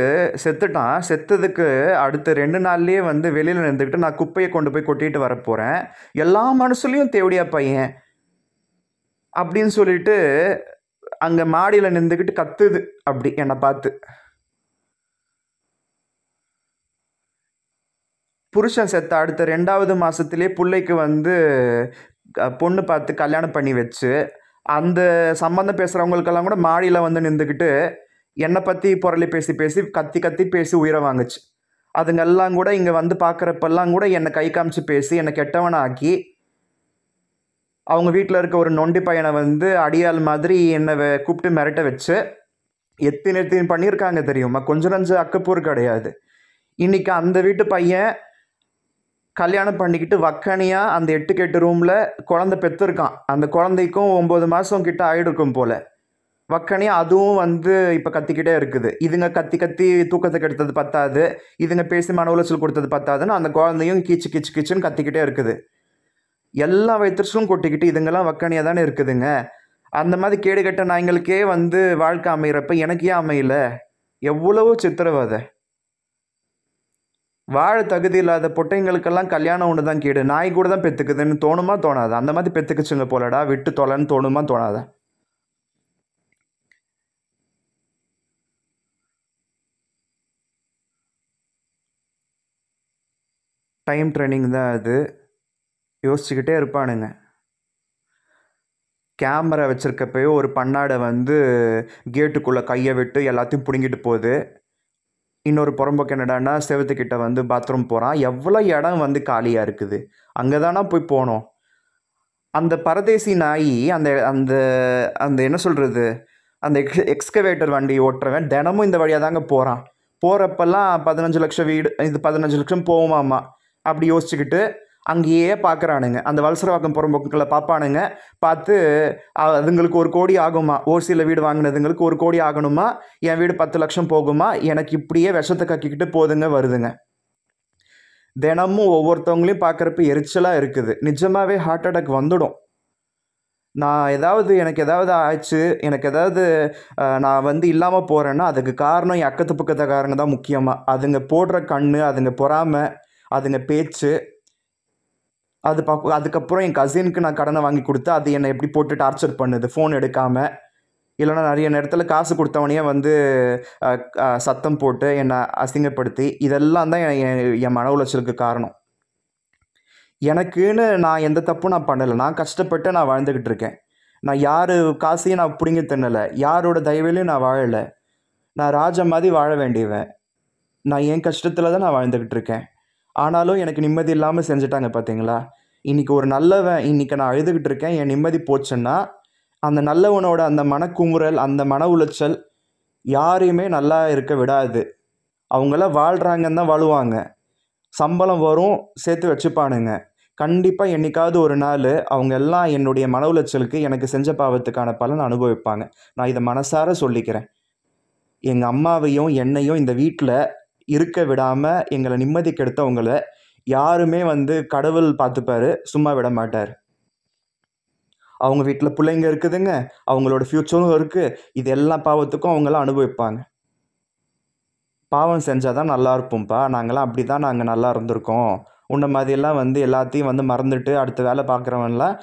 செத்துட்டான். செத்ததுக்கு அடுத்த 2 நாள்லேயே வந்து வெளியில் நின்றுக்கிட்டு நான் குப்பையை கொண்டு போய் கொட்டிட்டு வரப்போகிறேன், எல்லா மனசுலையும் தேவடியா பையன் அப்படின்னு சொல்லிட்டு அங்கே மாடியில் நின்றுக்கிட்டு கத்துது அப்படி என்னை பார்த்து. புருஷன் செத்த அடுத்த 2வது மாதத்துலேயே பிள்ளைக்கு வந்து பொண்ணு பார்த்து கல்யாணம் பண்ணி வச்சு அந்த சம்மந்தம் பேசுகிறவங்களுக்கெல்லாம் கூட மாடியில் வந்து நின்றுக்கிட்டு என்னை பற்றி புரளி பேசி பேசி கத்தி கத்தி பேசி உயிரை வாங்குச்சு. அதுங்கெல்லாம் கூட இங்கே வந்து பார்க்குறப்பெல்லாம் கூட என்னை கை காமிச்சு பேசி என்னை கெட்டவனை ஆக்கி அவங்க வீட்டில் இருக்க ஒரு நொண்டி பையனை வந்து அடியாள் மாதிரி என்னை கூப்பிட்டு மிரட்ட வச்சு எத்தினி பண்ணியிருக்காங்க தெரியுமா. கொஞ்சம் நஞ்சு அக்கப்பூர் கிடையாது. இன்றைக்கி அந்த வீட்டு பையன் கல்யாணம் பண்ணிக்கிட்டு வக்கனியாக அந்த 8 ரூமில் குழந்தை பெற்றிருக்கான். அந்த குழந்தைக்கும் 9 மாதம் கிட்ட ஆகிடுக்கும் போல். வக்கனியாக அதுவும் வந்து இப்போ கத்திக்கிட்டே இருக்குது. இதுங்க கத்தி கத்தி தூக்கத்தை கெடுத்தது பத்தாது, இதுங்க பேசி மன உளைச்சல் கொடுத்தது பத்தாதுன்னு அந்த குழந்தையும் கீச்சு கீச்சு கீச்சுன்னு கத்திக்கிட்டே இருக்குது. எல்லா வயிற்றுச்சும் கொட்டிக்கிட்டு இதுங்கெல்லாம் வக்கனியாக தானே இருக்குதுங்க. அந்த மாதிரி கேடுகட்ட நாய்ங்களுக்கே வந்து வாழ்க்கை அமைகிறப்ப எனக்கு ஏன் அமையல? எவ்வளவோ சித்திரவதை. வாழ தகுதி இல்லாத பொட்டைங்களுக்கெல்லாம் கல்யாணம் ஒன்று தான் கேடு, நாய் கூட தான் பெற்றுக்குதுன்னு தோணுமா தோணாதா? அந்த மாதிரி பெற்றுக்குச்சுங்க போலடா, விட்டு தொலைன்னு தோணுமா தோணாதா? டைம் ட்ரைனிங் தான் அது. யோசிச்சுக்கிட்டே இருப்பானுங்க. கேமரா வச்சுருக்கப்பயோ ஒரு பன்னாடை வந்து கேட்டுக்குள்ளே கையை விட்டு எல்லாத்தையும் பிடுங்கிட்டு போகுது. இன்னொரு புறம்போக்கு என்னடான்னா செவத்துக்கிட்ட வந்து பாத்ரூம் போகிறான். எவ்வளோ இடம் வந்து காலியாக இருக்குது, அங்கே தானே போய் போனோம். அந்த பரதேசி நாய் அந்த அந்த அந்த என்ன சொல்கிறது, அந்த எக்ஸ்கவேட்டர் வண்டி ஓட்டுறவன் தினமும் இந்த வழியாக தாங்க போகிறான். போகிறப்பெல்லாம் 15 லட்சம் வீடு, இது 15 லட்சம் போகுமாம்மா. அப்படி யோசிச்சுக்கிட்டு அங்கேயே பார்க்குறானுங்க. அந்த வலசரவாக்கம் புறம்போக்குகளை பார்ப்பானுங்க. பார்த்து அதுங்களுக்கு 1 கோடி ஆகுமா, ஓசியில் வீடு வாங்கினதுங்களுக்கு 1 கோடி ஆகணுமா, என் வீடு 10 லட்சம் போகுமா, எனக்கு இப்படியே விஷத்தை கக்கிக்கிட்டு போதுங்க வருதுங்க. தினமும் ஒவ்வொருத்தவங்களையும் பார்க்குறப்ப எரிச்சலாக இருக்குது. நிஜமாகவே ஹார்ட் அட்டாக் வந்துடும். எனக்கு ஏதாவது ஆச்சு, எனக்கு ஏதாவது நான் வந்து இல்லாமல் போகிறேன்னா அதுக்கு காரணம் என் அக்கத்து பக்கத்துக்காரங்க தான் முக்கியமாக. அதுங்க போடுற கண்ணு, அதுங்க பொறாமை, அதுங்க பேச்சு. அதுக்கப்புறம் என் கசினுக்கு நான் கடனை வாங்கி கொடுத்து அது என்னை எப்படி போட்டு டார்ச்சர் பண்ணுது, ஃபோன் எடுக்காமல். இல்லைனா நிறைய நேரத்தில் காசு கொடுத்தவனையே வந்து சத்தம் போட்டு என்னை அசிங்கப்படுத்தி, இதெல்லாம் தான் என் மன உளைச்சலுக்கு காரணம். எனக்குன்னு நான் எந்த தப்பும் நான் பண்ணலை. நான் கஷ்டப்பட்டு நான் வாழ்ந்துக்கிட்டு இருக்கேன். நான் யார் காசையும் நான் பிடுங்கி தின்னலை, யாரோட தயவுலையும் நான் வாழலை. நான் ராஜா மாதிரி வாழ வேண்டியவன். நான் என் கஷ்டத்தில் தான் நான் வாழ்ந்துக்கிட்டு இருக்கேன். ஆனாலும் எனக்கு நிம்மதி இல்லாமல் செஞ்சுட்டாங்க பார்த்தீங்களா. இன்றைக்கி ஒரு நல்லவன், இன்றைக்கி நான் அழுதுகிட்டு இருக்கேன், என் நிம்மதி போச்சுன்னா அந்த நல்லவனோட அந்த மனக்குமுறல், அந்த மன உளைச்சல் யாரையுமே நல்லா இருக்க விடாது. அவங்களாம் வாழ்கிறாங்கன்னு தான் வாழுவாங்க. சம்பளம் வரும், சேர்த்து வச்சுப்பானுங்க. கண்டிப்பாக என்றைக்காவது ஒரு நாள் அவங்க எல்லாம் என்னுடைய மன உளைச்சலுக்கு, எனக்கு செஞ்ச பாவத்துக்கான பலன் அனுபவிப்பாங்க. நான் இதை மனசார சொல்லிக்கிறேன். எங்கள் அம்மாவையும் என்னையும் இந்த வீட்டில் இருக்க விடாமல் எங்களை நிம்மதி கெடுத்தவங்கள யாருமே வந்து கடவுள் பார்த்துப்பாரு, சும்மா விட மாட்டார். அவங்க வீட்டில் பிள்ளைங்க இருக்குதுங்க, அவங்களோட ஃப்யூச்சரும் இருக்குது. இது எல்லா பாவத்துக்கும் அவங்களாம் அனுபவிப்பாங்க. பாவம் செஞ்சால் தான் நல்லா இருப்போம்ப்பா, நாங்களாம் அப்படி தான் நாங்கள் நல்லா இருந்திருக்கோம். உன்ன மாதிரியெல்லாம் வந்து எல்லாத்தையும் வந்து மறந்துட்டு அடுத்த வேலை பார்க்குறவன்லாம்,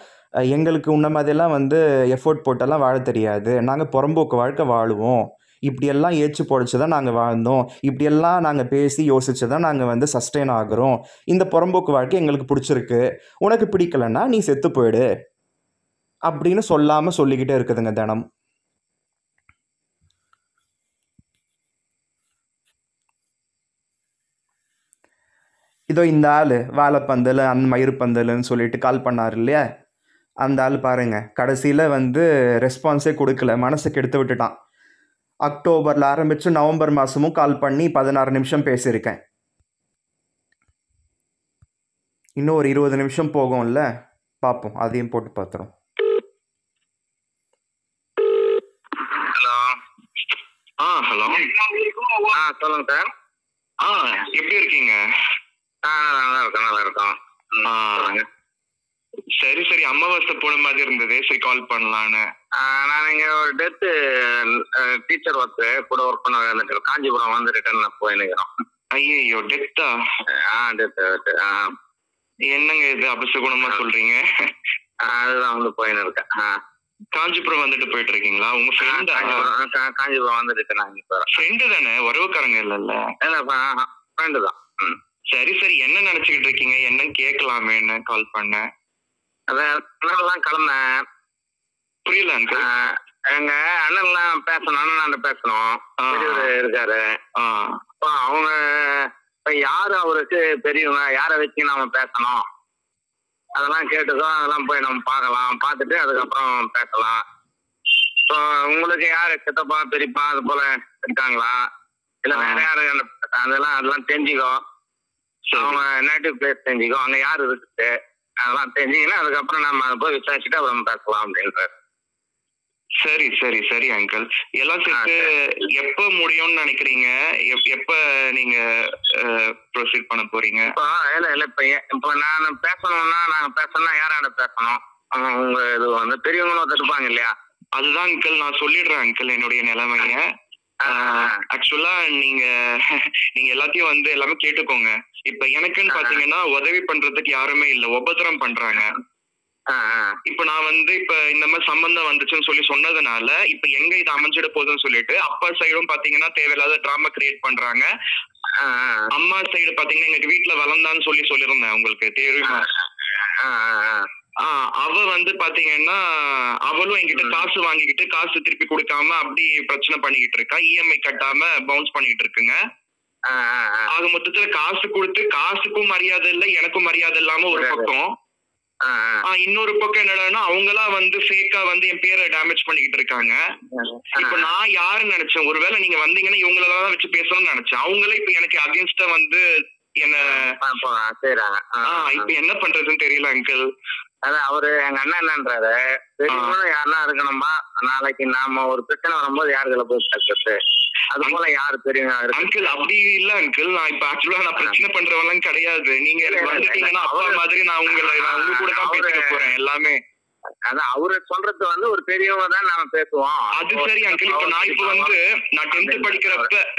எங்களுக்கு உன்ன மாதிரியெல்லாம் வந்து எஃபோர்ட் போட்டெல்லாம் வாழ தெரியாது, நாங்கள் புறம்போக்கு வாழ்க்கை வாழுவோம், இப்படியெல்லாம் ஏச்சு பொழைச்சி தான் நாங்கள் வாழ்ந்தோம், இப்படியெல்லாம் நாங்கள் பேசி யோசிச்சு தான் நாங்கள் வந்து சஸ்டெயின் ஆகிறோம். இந்த புறம்போக்கு வாழ்க்கை எங்களுக்கு பிடிச்சிருக்கு, உனக்கு பிடிக்கலன்னா நீ செத்து போயிடு அப்படின்னு சொல்லாமல் சொல்லிக்கிட்டே இருக்குதுங்க தினம். இதோ இந்த ஆள் வாழைப்பந்தல் மயிர்பந்தல்னு சொல்லிட்டு கால் பண்ணார் இல்லையா, அந்த ஆள் பாருங்க கடைசியில் வந்து ரெஸ்பான்ஸே கொடுக்கல, மனசுக்கு எடுத்து விட்டுட்டான். அக்டோபரில் ஆரம்பித்து நவம்பர் மாதமும் கால் பண்ணி 16 நிமிஷம் பேசியிருக்கேன். இன்னும் ஒரு 20 நிமிஷம் போகும்ல, பார்ப்போம், அதையும் போட்டு பார்த்துரும். ஹலோ. சொல்லுங்க சார். எப்படி இருக்கீங்க? நல்லா இருக்கோம். சரி சரி, அமாவாசை போன மாதிரி இருந்தது, சரி கால் பண்ணலான்னு. நான் இங்க ஒரு டெத்து டீச்சர் ஒர்க்கு கூட ஒர்க் பண்ண காஞ்சிபுரம் வந்து ரிட்டர்ன் போயிருக்கிறோம். ஐயோ, டெத்தா? டெத்து. என்னங்க இது அபசகுணமா சொல்றீங்க? அதுதான் வந்து போயின்னு இருக்கேன். காஞ்சிபுரம் வந்துட்டு போயிட்டு இருக்கீங்களா? உங்க ஃப்ரெண்டா? காஞ்சிபுரம் வந்து ரிட்டர்ன் ஃப்ரெண்டு தானே, உறவுக்காரங்க இல்லல்ல? ஃப்ரெண்டு தான். சரி சரி, என்ன நினைச்சுக்கிட்டு இருக்கீங்க, என்னன்னு கேட்கலாமேன்னு கால் பண்ணேன். அதான் கிளம்பேன். புரியல அங்கிள். எங்க அண்ணன்லாம் பேசணும், அண்ணன் பேசணும் இருக்காரு. இப்போ அவங்க இப்ப யாரு அவருக்கு பெரியவங்க, யாரை வச்சு நாம பேசணும் அதெல்லாம் கேட்டுக்கோம். அதெல்லாம் போய் நம்ம பார்க்கலாம், பார்த்துட்டு அதுக்கப்புறம் பேசலாம். இப்போ உங்களுக்கு யாரு சித்தப்பா பெரியப்பா அது போல இருக்காங்களா, இல்ல வேற யாரு அதெல்லாம் தெரிஞ்சுக்கோ. அவங்க நேட்டிவ் பிளேஸ் தெரிஞ்சுக்கோ, அங்க யாரு இருக்குது அதெல்லாம் தெரிஞ்சுக்கினா அதுக்கப்புறம் நம்ம அதை போய் விசாரிச்சுட்டு அப்புறம் பேசலாம் அப்படின்றாரு. சரி சரி சரி அங்கிள், எல்லாம் சேர்த்து எப்ப முடியும்னு நினைக்கிறீங்க? எப்ப நீங்க ப்ரொசீட் பண்ண போறீங்க? இப்ப நான் பேசணும்னா நாங்க பேசணும்னா யாராட பேசணும்? உங்க இது வந்து பெரியவங்களும் தடுப்பாங்க இல்லையா? அதுதான் அங்கிள், நான் சொல்லிடுறேன் அங்கிள் என்னுடைய நிலைமைய. ஆக்சுவலா நீங்க எல்லாத்தையும் வந்து எல்லாமே கேட்டுக்கோங்க. இப்ப எனக்குன்னு பாத்தீங்கன்னா உதவி பண்றதுக்கு யாருமே இல்ல, உபத்திரம் பண்றாங்க. இப்ப நான் வந்து இப்ப இந்த மாதிரி சம்பந்தம் வந்துச்சுன்னு சொல்லி சொன்னதுனால இப்ப எங்க இது அமைஞ்சிட போகுதுன்னு சொல்லிட்டு அப்பா சைடும் பாத்தீங்கன்னா தேவையில்லாத டிராமா கிரியேட் பண்றாங்க. அம்மா சைடு பாத்தீங்கன்னா எங்க வீட்டுல வளர்ந்தான்னு சொல்லியிருந்தேன், உங்களுக்கு தெரியுமா? அவ வந்து பாத்தீங்கன்னா அவளும் என்கிட்ட காசு வாங்கிக்கிட்டு காசு திருப்பி கொடுக்காம அப்படி பிரச்சனை பண்ணிக்கிட்டு இருக்கா. இஎம்ஐ கட்டாம பவுன்ஸ் பண்ணிக்கிட்டு இருக்குங்க. ஆக மொத்தத்துல காசு கொடுத்து காசுக்கும் மரியாதை இல்லை, எனக்கும் மரியாதை இல்லாம ஒரு பக்கம். இன்னொரு பக்கம் என்னன்னா அவங்களா வந்து ஃபேக்கா வந்து என் பேரை டேமேஜ் பண்ணிக்கிட்டு இருக்காங்க. இப்ப நான் யாருன்னு நினைச்சேன், ஒருவேளை நீங்க வந்தீங்கன்னா இவங்களதான் வச்சு பேசணும்னு நினைச்சேன். அவங்களே இப்ப எனக்கு அகேன்ஸ்டா வந்து என்ன இப்ப என்ன பண்றதுன்னு தெரியல அங்கிள். அதான் அவரு எங்க அண்ணன் என்னன்றாரு, பெரியவங்களும் யாருன்னா இருக்கணுமா, நாளைக்கு நாம ஒரு பிரச்சனை வரும்போது யாருக்குள்ள போய் பேசுறது, அது போல யாரு பெரியவங்க அங்கிள். அப்படி இல்ல அங்கிள், நான் இப்ப ஆக்சுவலா நான் பிரச்சனை பண்றவெல்லாம் கிடையாது. நீங்க வந்துட்டீங்கன்னா அப்பா மாதிரி நான் உங்க கூட தான் பேசிக்க போறேன் எல்லாமே. அதான் அவரு சொல்றது வந்து ஒரு பெரியவங்க தான் நாம பேசுவோம். அது சரி அங்கிள். இப்ப நான்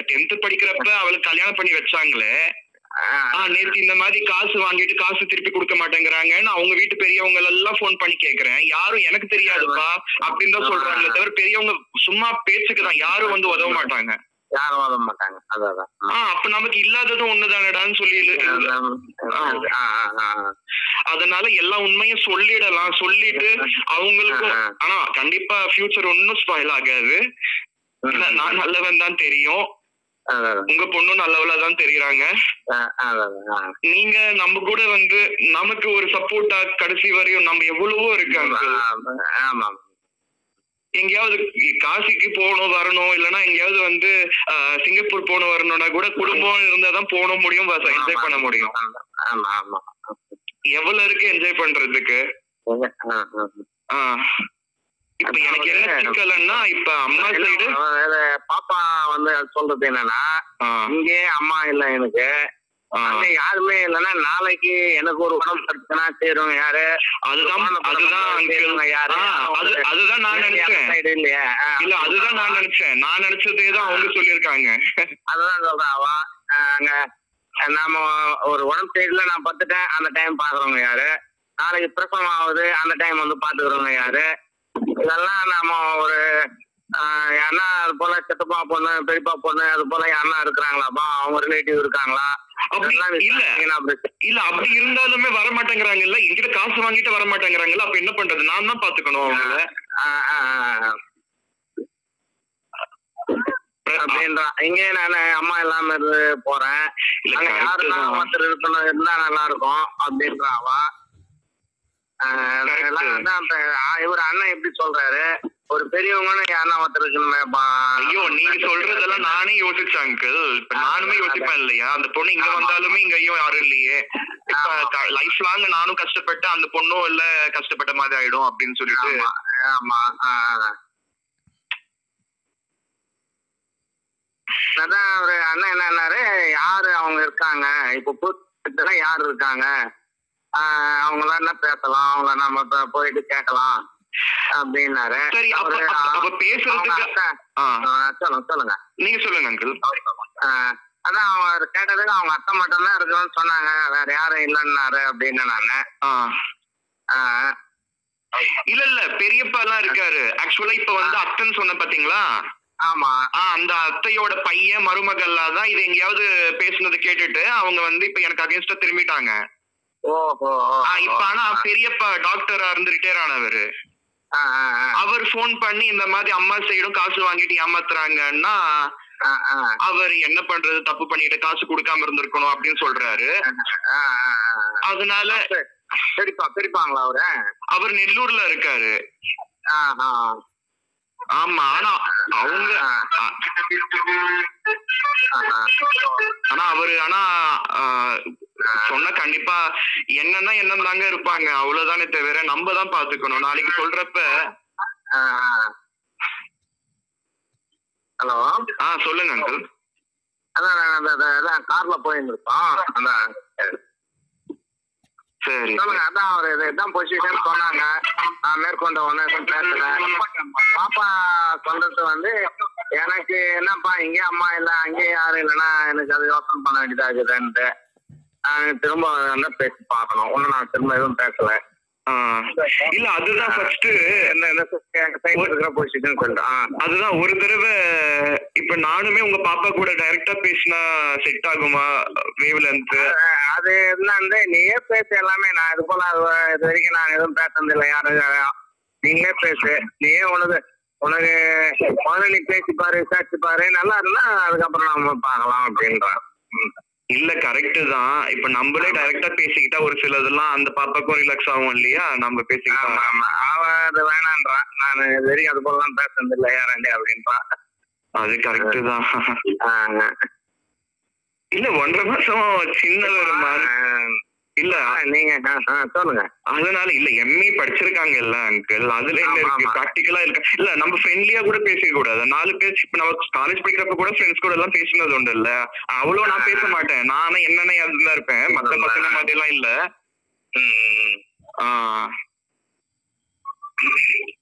10th படிக்கிறப்ப அவளுக்கு கல்யாணம் பண்ணி வச்சாங்களே, நேத்து இந்த மாதிரி காசு வாங்கிட்டு காசு திருப்பி கொடுக்க மாட்டேங்கிறாங்கன்னு அவங்க வீட்டு பெரியவங்க எல்லாம் போன் பண்ணி கேக்குறேன். யாரும் எனக்கு தெரியாதுப்பா அப்படின்னு தான் சொல்றாங்களே தவிர பெரியவங்க சும்மா பேச்சுக்குதான், யாரும் வந்து உதவ மாட்டாங்க. யாரும் உதவ மாட்டாங்க. அதான் அப்ப நமக்கு இல்லாததும் ஒண்ணுதானடான்னு சொல்லி அதனால எல்லா உண்மையும் சொல்லிடலாம். சொல்லிட்டு அவங்களுக்கும் ஆனா கண்டிப்பா ஃபியூச்சர் ஒன்னும் ஸ்பாயில் ஆகாது. நான் நல்லவன் தான் தெரியும், உங்க பொண்ணும் நல்லவளா தான் தெரியுறாங்க. நீங்க நம்ம கூட வந்து நமக்கு ஒரு சப்போர்ட்டா கடைசி வரையும் நம்ம எவ்வளவோ இருக்காங்க. எங்கேயாவது காசிக்கு போகணும் வரணும், இல்லைன்னா எங்கேயாவது வந்து சிங்கப்பூர் போகணும் வரணும்னா கூட குடும்பம் இருந்தாதான் போக முடியும், என்ஜாய் பண்ண முடியும். எவ்வளவு இருக்கு என்ஜாய் பண்றதுக்கு. இப்ப எனக்கு என்ன சிக்கலன்னா, இப்ப அம்மா சைடு பாப்பா வந்து சொல்றது என்னன்னா, இங்கே அம்மா இல்ல எனக்கு, யாருமே இல்லன்னா நாளைக்கு எனக்கு ஒரு உடம்பு பிரச்சனை சேரும் யாரு. அதுதான் நான் நினைச்சேன். இல்ல அதுதான் நான் நினைச்சேன். நான் நினைச்சதேதான் அவங்க சொல்லிருக்காங்க. அதுதான் சொல்றேன். அவ அங்க நாம ஒரு உடம்பு சைடுல நான் பார்த்துட்டேன், அந்த டைம் பாக்குறவங்க யாரு, நாளைக்கு பிரசவம் ஆகுது அந்த டைம் வந்து பாத்துக்கிறவங்க யாரு, இதெல்லாம் நாம ஒரு யாருன்னா அது போல சித்தப்பா பொண்ணு பெரியப்பா பொண்ணு அது போல யாருன்னா இருக்கிறாங்களாப்பா, அவங்க ரிலேட்டிவ் இருக்காங்களா. இல்ல அப்படி இருந்தாலுமே வர மாட்டேங்கிறாங்கல்ல, என்கிட்ட காசு வாங்கிட்டு வர மாட்டேங்கிறாங்கல்ல, அப்ப என்ன பண்றது, நான் தான் பாத்துக்கணும் அவங்கள அப்படின்றான். இங்கே நான் அம்மா இல்லாம இருந்து போறேன், அங்க யாருன்னா ஒருத்தர் இருக்கணும் இருந்தா நல்லா இருக்கும் அப்படின்றான் அவ. இவர் அண்ணன் எப்படி சொல்றாரு, ஒரு பெரியவங்கன்னு யாருன்னா ஒருத்தர் இருக்கணுமே. ஐயோ நீங்க சொல்றதெல்லாம் நானே யோசிச்சேன் அங்கிள். இப்ப நானுமே யோசிப்பேன் இல்லையா, அந்த பொண்ணு இங்க வந்தாலுமே இங்கேயும் யாரும் இல்லையே, இப்ப லைஃப் லாங் நானும் கஷ்டப்பட்டு அந்த பொண்ணும் இல்ல கஷ்டப்பட்ட மாதிரி ஆயிடும் அப்படின்னு சொல்லிட்டு. ஆமா அதான் ஒரு அண்ணன் என்னன்னாரு, யாரு அவங்க இருக்காங்க இப்ப புதுல யாரு இருக்காங்க, அவங்கள என்ன பேசலாம், அவங்கள நம்ம போயிட்டு கேட்கலாம் அப்படின்னாரு. சொல்லுங்க நீங்க சொல்லுங்க அங்கிள். அதான் அவங்க கேட்டதுக்கு அவங்க அத்தை மட்டும் தான் இருக்கணும்னு சொன்னாங்க, வேற யாரும் இல்லைன்னாரு அப்படின்னு நானு. இல்ல பெரியப்பா எல்லாம் இருக்காரு. ஆக்சுவலா இப்ப வந்து அத்தைன்னு சொன்ன பாத்தீங்களா, ஆமா அந்த அத்தையோட பையன் மருமகள்லாம் தான் இது எங்கேயாவது பேசுனது கேட்டுட்டு அவங்க வந்து இப்ப எனக்கு அகேன்ஸ்டா திரும்பிட்டாங்க. இப்ப ஆனா பெரியப்பா டாக்டரா இருந்து ரிட்டையர் ஆனவரு, அவர் போன் பண்ணி இந்த மாதிரி அம்மா சைடும் காசு வாங்கிட்டு ஏமாத்துறாங்கன்னா அவர் என்ன பண்றது, தப்பு பண்ணிட்டு காசு கொடுக்காம இருந்திருக்கணும் அப்படின்னு சொல்றாரு. அதனால பெரியப்பாங்களா அவரு, அவர் நெல்லூர்ல இருக்காரு. ஆமா ஆனா அவங்க சொன்ன கண்டிப்பா என்னன்னா தாங்க இருப்பாங்க, அவ்வளவுதானே தவிர நம்ம தான் பாத்துக்கணும். நாளைக்கு சொல்றப்ப ஹலோ சொல்லுங்க அங்கிள். அதான் கார்ல போயிருந்தோம். சரி அதான் அவரு இதுதான் பொசிஷன் சொன்னாங்க. நான் மேற்கொண்ட ஒண்ணு பேசுறேன். பாப்பா சொல்றது வந்து எனக்கு என்னப்பா இங்கே அம்மா இல்ல அங்கே யாரும் இல்லைன்னா எனக்கு அது யோசனை பண்ண வேண்டியதா இருக்குதுன்ட்டு திரும்ப பேசி பார்க்கணும். ஒன்னும் நான் திரும்ப எதுவும் பேசல. இல்ல அதுதான் ஃபர்ஸ்ட் இருக்கிற பொசிஷன் சொல்றேன். அதுதான் ஒரு தடவை இப்ப நானுமே உங்க பாப்பா கூட டைரக்டா பேசினா செட் ஆகுமா வேவ் லென்த்? அது என்ன நீயே பேச எல்லாமே. நான் இது போல இது வரைக்கும் நான் எதுவும் பேசுறது இல்லை யாரும். நீங்களே பேசு, நீயே உனக்கு முதல்ல நீ பேசி பாரு, விசாரிச்சு பாரு, நல்லா இருந்தா அதுக்கப்புறம் நம்ம பார்க்கலாம் அப்படின்றான். இல்ல கரெக்ட் தான். இப்ப நம்மளே டைரக்டா பேசிக்கிட்டா ஒரு சிலதெல்லாம் அந்த பாப்பாக்கும் ரிலாக்ஸ் ஆகும் இல்லையா? நம்ம பேசிக்கிட்டோம். அவன் அது வேணான்றான். நான் இது வரைக்கும் அது போலாம் பேசுறது இல்ல யாராண்டி அப்படின்றான். அது கரெக்ட் தான். இல்ல 1.5 மாசம் சின்னது இல்ல நீங்க சொல்லுங்க. அதனால இல்ல எம்ஏ படிச்சிருக்காங்கல்ல அங்கிள், அதுல என்ன இருக்கு, பிராக்டிகலா இருக்கு. இல்ல நம்ம ஃப்ரெண்ட்லியா கூட பேசிக்க கூடாது. 4 பேர் இப்ப நம்ம காலேஜ் படிக்கிறப்ப கூட ஃப்ரெண்ட்ஸ் கூட எல்லாம் பேசினது உண்டு இல்ல. அவ்வளவு நான் பேச மாட்டேன். நானும் என்னென்ன அதுதான் இருப்பேன். மத்த பசங்க மாதிரி எல்லாம் இல்ல.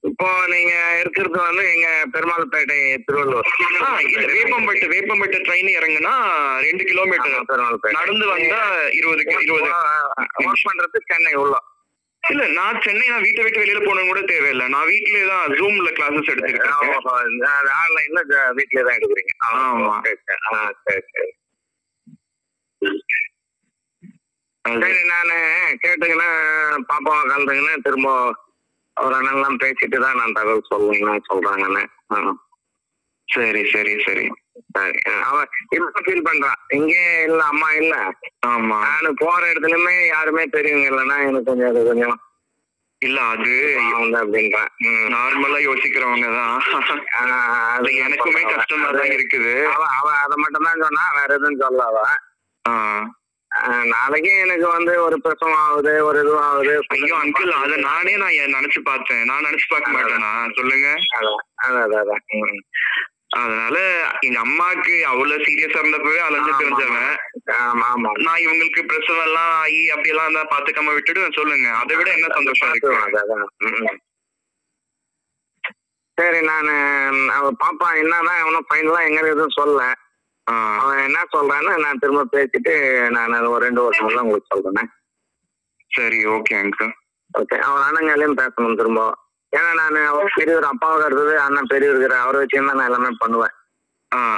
இப்போ நீங்க இருக்கிறது வந்து எங்க பெருமாள்பேட்டை திருவள்ளூர். வேப்பம்பட்டு ட்ரெயின் இறங்குனா 2 கிலோமீட்டர் பெருமாள்பேட்டை. நடந்து வந்தா 20 ஒர்க் பண்றது சென்னை உள்ள. இல்ல நான் சென்னை, நான் வீட்டை விட்டு வெளியில போகணும் கூட தேவையில்லை. நான் வீட்லயே தான் ஜூம்ல கிளாஸஸ் எடுத்துருக்கேன். ஆன்லைன்ல வீட்லயே தான் எடுக்கிறீங்க. ஆமா சரி சரி சரி. நானு கேட்டுங்கன்னா பாப்பாவை கலந்துங்கன்னா திரும்ப ஒரு அண்ணெல்லாம் பேசிட்டு தான் நான் தகவல் சொல்லணும்னு சொல்றாங்கன்னு. சரி சரி சரி சரி. அவன் இப்ப ஃபீல் பண்றான், இங்கே இல்ல அம்மா இல்ல. ஆமா, நானு போற இடத்துலயுமே யாருமே பெரியவங்க இல்லைன்னா எனக்கு கொஞ்சம் அது கொஞ்சம் இல்ல அது அப்படின்றான். நார்மலா யோசிக்கிறவங்க தான். அது எனக்குமே கஷ்டமா தான் இருக்குது. அவ அதை மட்டும் தான் சொன்னா, வேற எதுவும் சொல்ல அவ. நாளைக்கு எனக்கு வந்து ஒரு பிரசவம் ஆகுது, ஒரு இதுவும் ஆகுது. ஐயோ அங்கிள், அத நானே நினைச்சு பார்த்தேன். நான் நினைச்சு பார்க்க மாட்டேனா சொல்லுங்க. அதான் அதனால எங்க அம்மாக்கு அவ்வளவு சீரியஸா இருந்தப்பவே அலைஞ்சு தெரிஞ்சவன். நான் இவங்களுக்கு பிரசவம் எல்லாம் ஆகி அப்படி எல்லாம் இருந்தா பாத்துக்காம விட்டுட்டு சொல்லுங்க. அதை விட என்ன சந்தோஷம் இருக்கு. சரி, நானு அவ பாப்பா என்னதான் அவனும் ஃபைனலா எங்க எதுவும் சொல்ல. அவன் என்ன சொல்றான்னு நான் திரும்ப பேசிட்டு நான் ஒரு 2 வருஷம் தான் உங்களுக்கு சொல்றேன். சரி, ஓகே அங்கிள். ஓகே, அவன் அண்ணங்காலையும் பேசணும் திரும்ப. ஏன்னா நான் அவர் பெரியவர், அப்பாவுக்கு இருந்தது அண்ணன் பெரியவர், அவரை வச்சுதான் நான் எல்லாமே பண்ணுவேன்.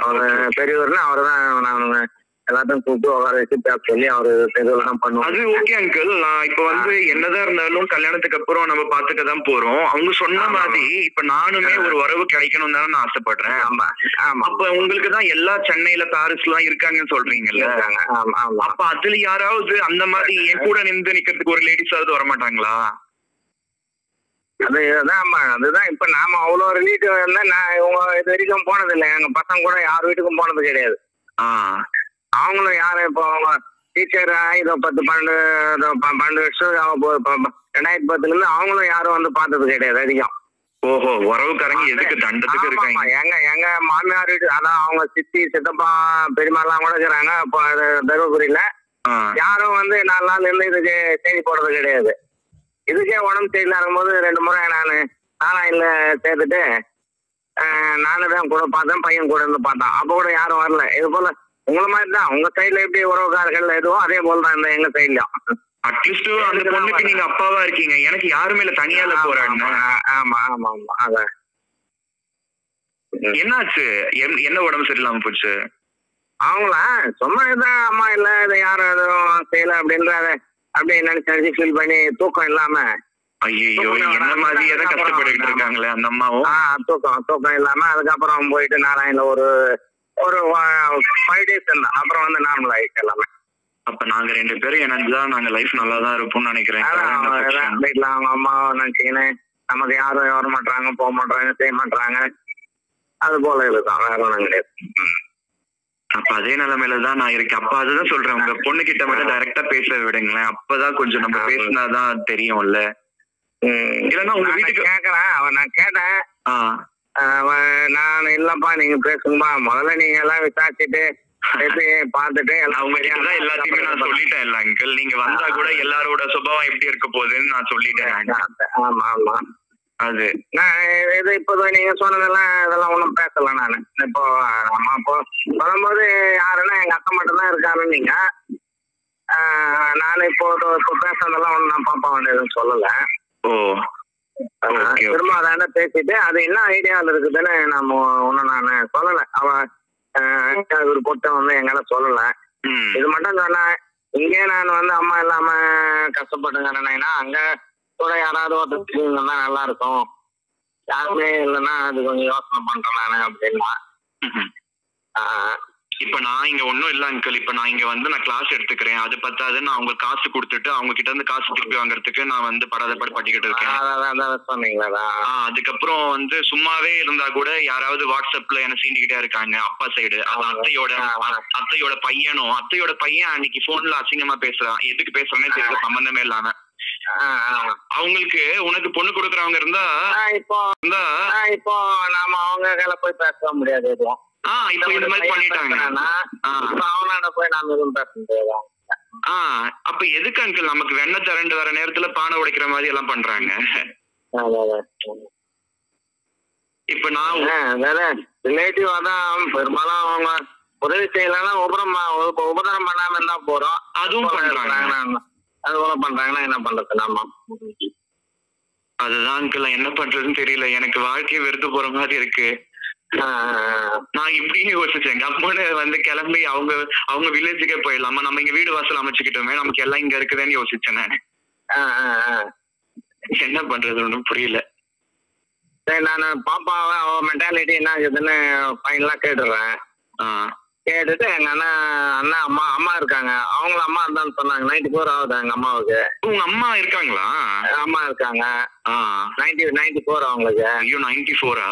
அவரு பெரியவர்னா அவரு தான் நான் எல்லாத்தையும் கூப்பிட்டு உட்கார வச்சு பேச சொல்லி அவரு பெரியவர்தான் பண்ணுவோம். அது ஓகே அங்கிள். நான் இப்ப வந்து என்னதான் இருந்தாலும் கல்யாணத்துக்கு அப்புறம் நம்ம பாத்துக்க தான் போறோம். அவங்க சொன்ன மாதிரி இப்ப நானுமே ஒரு உறவு கிடைக்கணும் தானே நான் ஆசைப்படுறேன். அப்ப உங்களுக்கு தான் எல்லா சென்னையில பாரிஸ் எல்லாம் இருக்காங்கன்னு சொல்றீங்கல்ல. அப்ப அதுல யாராவது அந்த மாதிரி என் கூட நின்று நிக்கிறதுக்கு ஒரு லேடிஸாவது வரமாட்டாங்களா? அதுதான் இப்ப நாம அவ்வளவு ரிலேட்டிவ் இருந்தா நான் இவங்க இது வரைக்கும் போனது இல்லை. எங்க பசங்க கூட யார் வீட்டுக்கும் போனது கிடையாது. அவங்களும் யாரும் இப்போ அவங்க டீச்சர் இதை 10-12 வருஷம் 2010 இருந்து அவங்களும் யாரும் வந்து பார்த்தது கிடையாது அதிகம். ஓஹோ, உறவுக்காரங்க எதுக்கு தண்டத்துக்கு இருக்காங்க? எங்க மாமியார் வீட்டு, அதான் அவங்க சித்தி சித்தப்பா பெரியமாலாம் கூட இருக்கிறாங்க இப்போ தருமபுரியில. யாரும் வந்து 4 நாள் இருந்து இதுக்கு செய்தி போடுறது கிடையாது. இதுக்கே உடம்பு சரியில்லாத போது 2 முறை நான் நாராயணில சேர்த்துட்டு நானு தான் கூட பார்த்தேன், பையன் கூட இருந்து பார்த்தான். அப்போ கூட யாரும் வரல. இது போல உங்களை மாதிரி தான் உங்க சைட்ல எப்படி உறவுக்காரர்கள் எதுவும் அதே போல தான் எங்க சைட்லயும். அட்லீஸ்ட் அந்த பொண்ணுக்கு நீங்க அப்பாவா இருக்கீங்க, எனக்கு யாருமே இல்ல, தனியால போறாங்க. ஆமா ஆமா ஆமா. அதான் என்னாச்சு? என்ன உடம்பு சரியில்லாம போச்சு? அவங்கள சும்மா இதான் அம்மா இல்ல இதை யாரும் எதுவும் செய்யல அப்படின்றத அப்படி நினைச்சு ஃபீல் பண்ணி தூக்கம் இல்லாம. ஐயோ, என்ன மாதிரி எதை கஷ்டப்பட்டு இருக்காங்களே அந்த அம்மாவும். தூக்கம் இல்லாம அதுக்கப்புறம் போயிட்டு நாராயணில ஒரு 5 days இருந்தா அப்புறம் வந்து நார்மல் ஆயிடுச்சு எல்லாமே. அப்ப நாங்க 2 பேரும் இணைஞ்சுதான் நாங்க லைஃப் நல்லா தான் இருப்போம்னு நினைக்கிறேன். வீட்டுல அவங்க அம்மாவை நினைச்சீங்கன்னு நமக்கு யாரும் வர மாட்டாங்க, போக மாட்டாங்க, செய்ய மாட்டாங்க. அது போல இதுதான், வேற ஒண்ணும் கிடையாது. அப்ப அதே நிலைமையிலதான் நான் இருக்கேன். அப்ப அதுதான் சொல்றேன், உங்க பொண்ணு கிட்ட மட்டும் டைரக்டா பேச விடுங்களேன். அப்பதான் கொஞ்சம் நம்ம பேசினாதான் தெரியும்ல. இல்லன்னா உங்க வீட்டுக்கு கேக்குறேன். அவன் நான் கேட்டேன், நான் இல்லப்பா நீங்க பேசுங்கப்பா, முதல்ல நீங்க எல்லாம் விசாரிச்சுட்டு பாத்துட்டு எல்லாத்தையுமே நான் சொல்லிட்டேன் இல்ல அங்கிள். நீங்க வந்தா கூட எல்லாரோட சுபாவம் எப்படி இருக்க போகுதுன்னு நான் சொல்லிட்டேன். ஆமா ஆமா. அது நான் இது இப்போ நீங்க சொன்னதெல்லாம் இதெல்லாம் ஒண்ணும் பேசல. நானு இப்போ அம்மா இப்போ சொல்லும்போது யாருன்னா எங்க அக்கா மட்டும் தான் இருக்காருன்னு நீங்க. நானு இப்போ பேசுறதெல்லாம் ஒண்ணு நான் பாப்பா வேண்டியதுன்னு சொல்லல. திரும்ப அதாண்ட பேசிட்டு அது என்ன ஐடியாவில் இருக்குதுன்னு நம்ம ஒன்னும் நான் சொல்லல. அவ ஒரு பொட்டை வந்து எங்கால சொல்லல. இது மட்டும் சொன்ன, இங்கே நான் வந்து அம்மா இல்லாம கஷ்டப்பட்டுங்கிறேன்னா அங்க கூட யாராவது ஒருத்தர் தான் நல்லா இருக்கும். யாருமே இல்லைன்னா அது கொஞ்சம் யோசனை பண்றேன் நானு அப்படின்னா. இப்ப நான் இங்க ஒண்ணும் இல்ல அங்கிள். இப்ப நான் இங்க வந்து நான் கிளாஸ் எடுத்துக்கிறேன், அது பத்தாது நான் அவங்களுக்கு காசு கொடுத்துட்டு அவங்க கிட்ட இருந்து காசு திருப்பி வாங்குறதுக்கு நான் வந்து படாதபாடு பட்டிக்கிட்டு இருக்கேன். சொன்னீங்களா? அதுக்கப்புறம் வந்து சும்மாவே இருந்தா கூட யாராவது வாட்ஸ்அப்ல என்ன சீண்டிக்கிட்டே இருக்காங்க. அப்பா சைடு அது அத்தையோட பையன் அன்னைக்கு போன்ல அசிங்கமா பேசுறான். எதுக்கு பேசுறானே தெரியல, சம்பந்தமே இல்லாம. அவங்களுக்கு உனக்கு பொண்ணு கொடுக்கறவங்க இருந்தா இப்போ நாம அவங்க கையில போய் பேச முடியாது எதுவும். இப்ப இந்த மாதிரி பண்ணிட்டாங்க. அவனோட போய் நாம எதுவும் பேச முடியாது. அப்ப எதுக்கு அங்கிள் நமக்கு வெண்ண திரண்டு வர நேரத்துல பானை உடைக்கிற மாதிரி எல்லாம் பண்றாங்க? இப்ப நான் ரிலேட்டிவ் அதான் பெரும்பாலும் அவங்க உதவி செய்யலாம், உபகாரம் பண்ணாம இருந்தா போறோம். அதுவும் பண்றாங்க. அது போல பண்றாங்கன்னா என்ன பண்றது நாம? அதுதான் அங்கிள் என்ன பண்றதுன்னு தெரியல. எனக்கு வாழ்க்கையை வெறுத்து போற மாதிரி இருக்கு. நான் இப்படியே யோசிச்சேன், கம்மனு வந்து கிளம்பி அவங்க வில்லேஜுக்கே போயிடலாமா, நம்ம இங்க வீடு வாசல் அமைச்சுக்கிட்டோமே, நமக்கு எல்லாம் இங்க இருக்குதுன்னு யோசிச்சேன் நானு. என்ன பண்றது ஒன்றும் புரியல. சரி, நான் பாப்பாவை அவ மென்டாலிட்டி என்ன ஆகுதுன்னு ஃபைனலா கேட்டுடுறேன். கேட்டுட்டு எங்க அண்ணா அம்மா இருக்காங்க, அவங்களும் அம்மா இருந்தான்னு சொன்னாங்க. 94 ஆகுது எங்க அம்மாவுக்கு. உங்க அம்மா இருக்காங்களா? அம்மா இருக்காங்க. 94 அவங்களுக்கு. ஐயோ 94ஆ?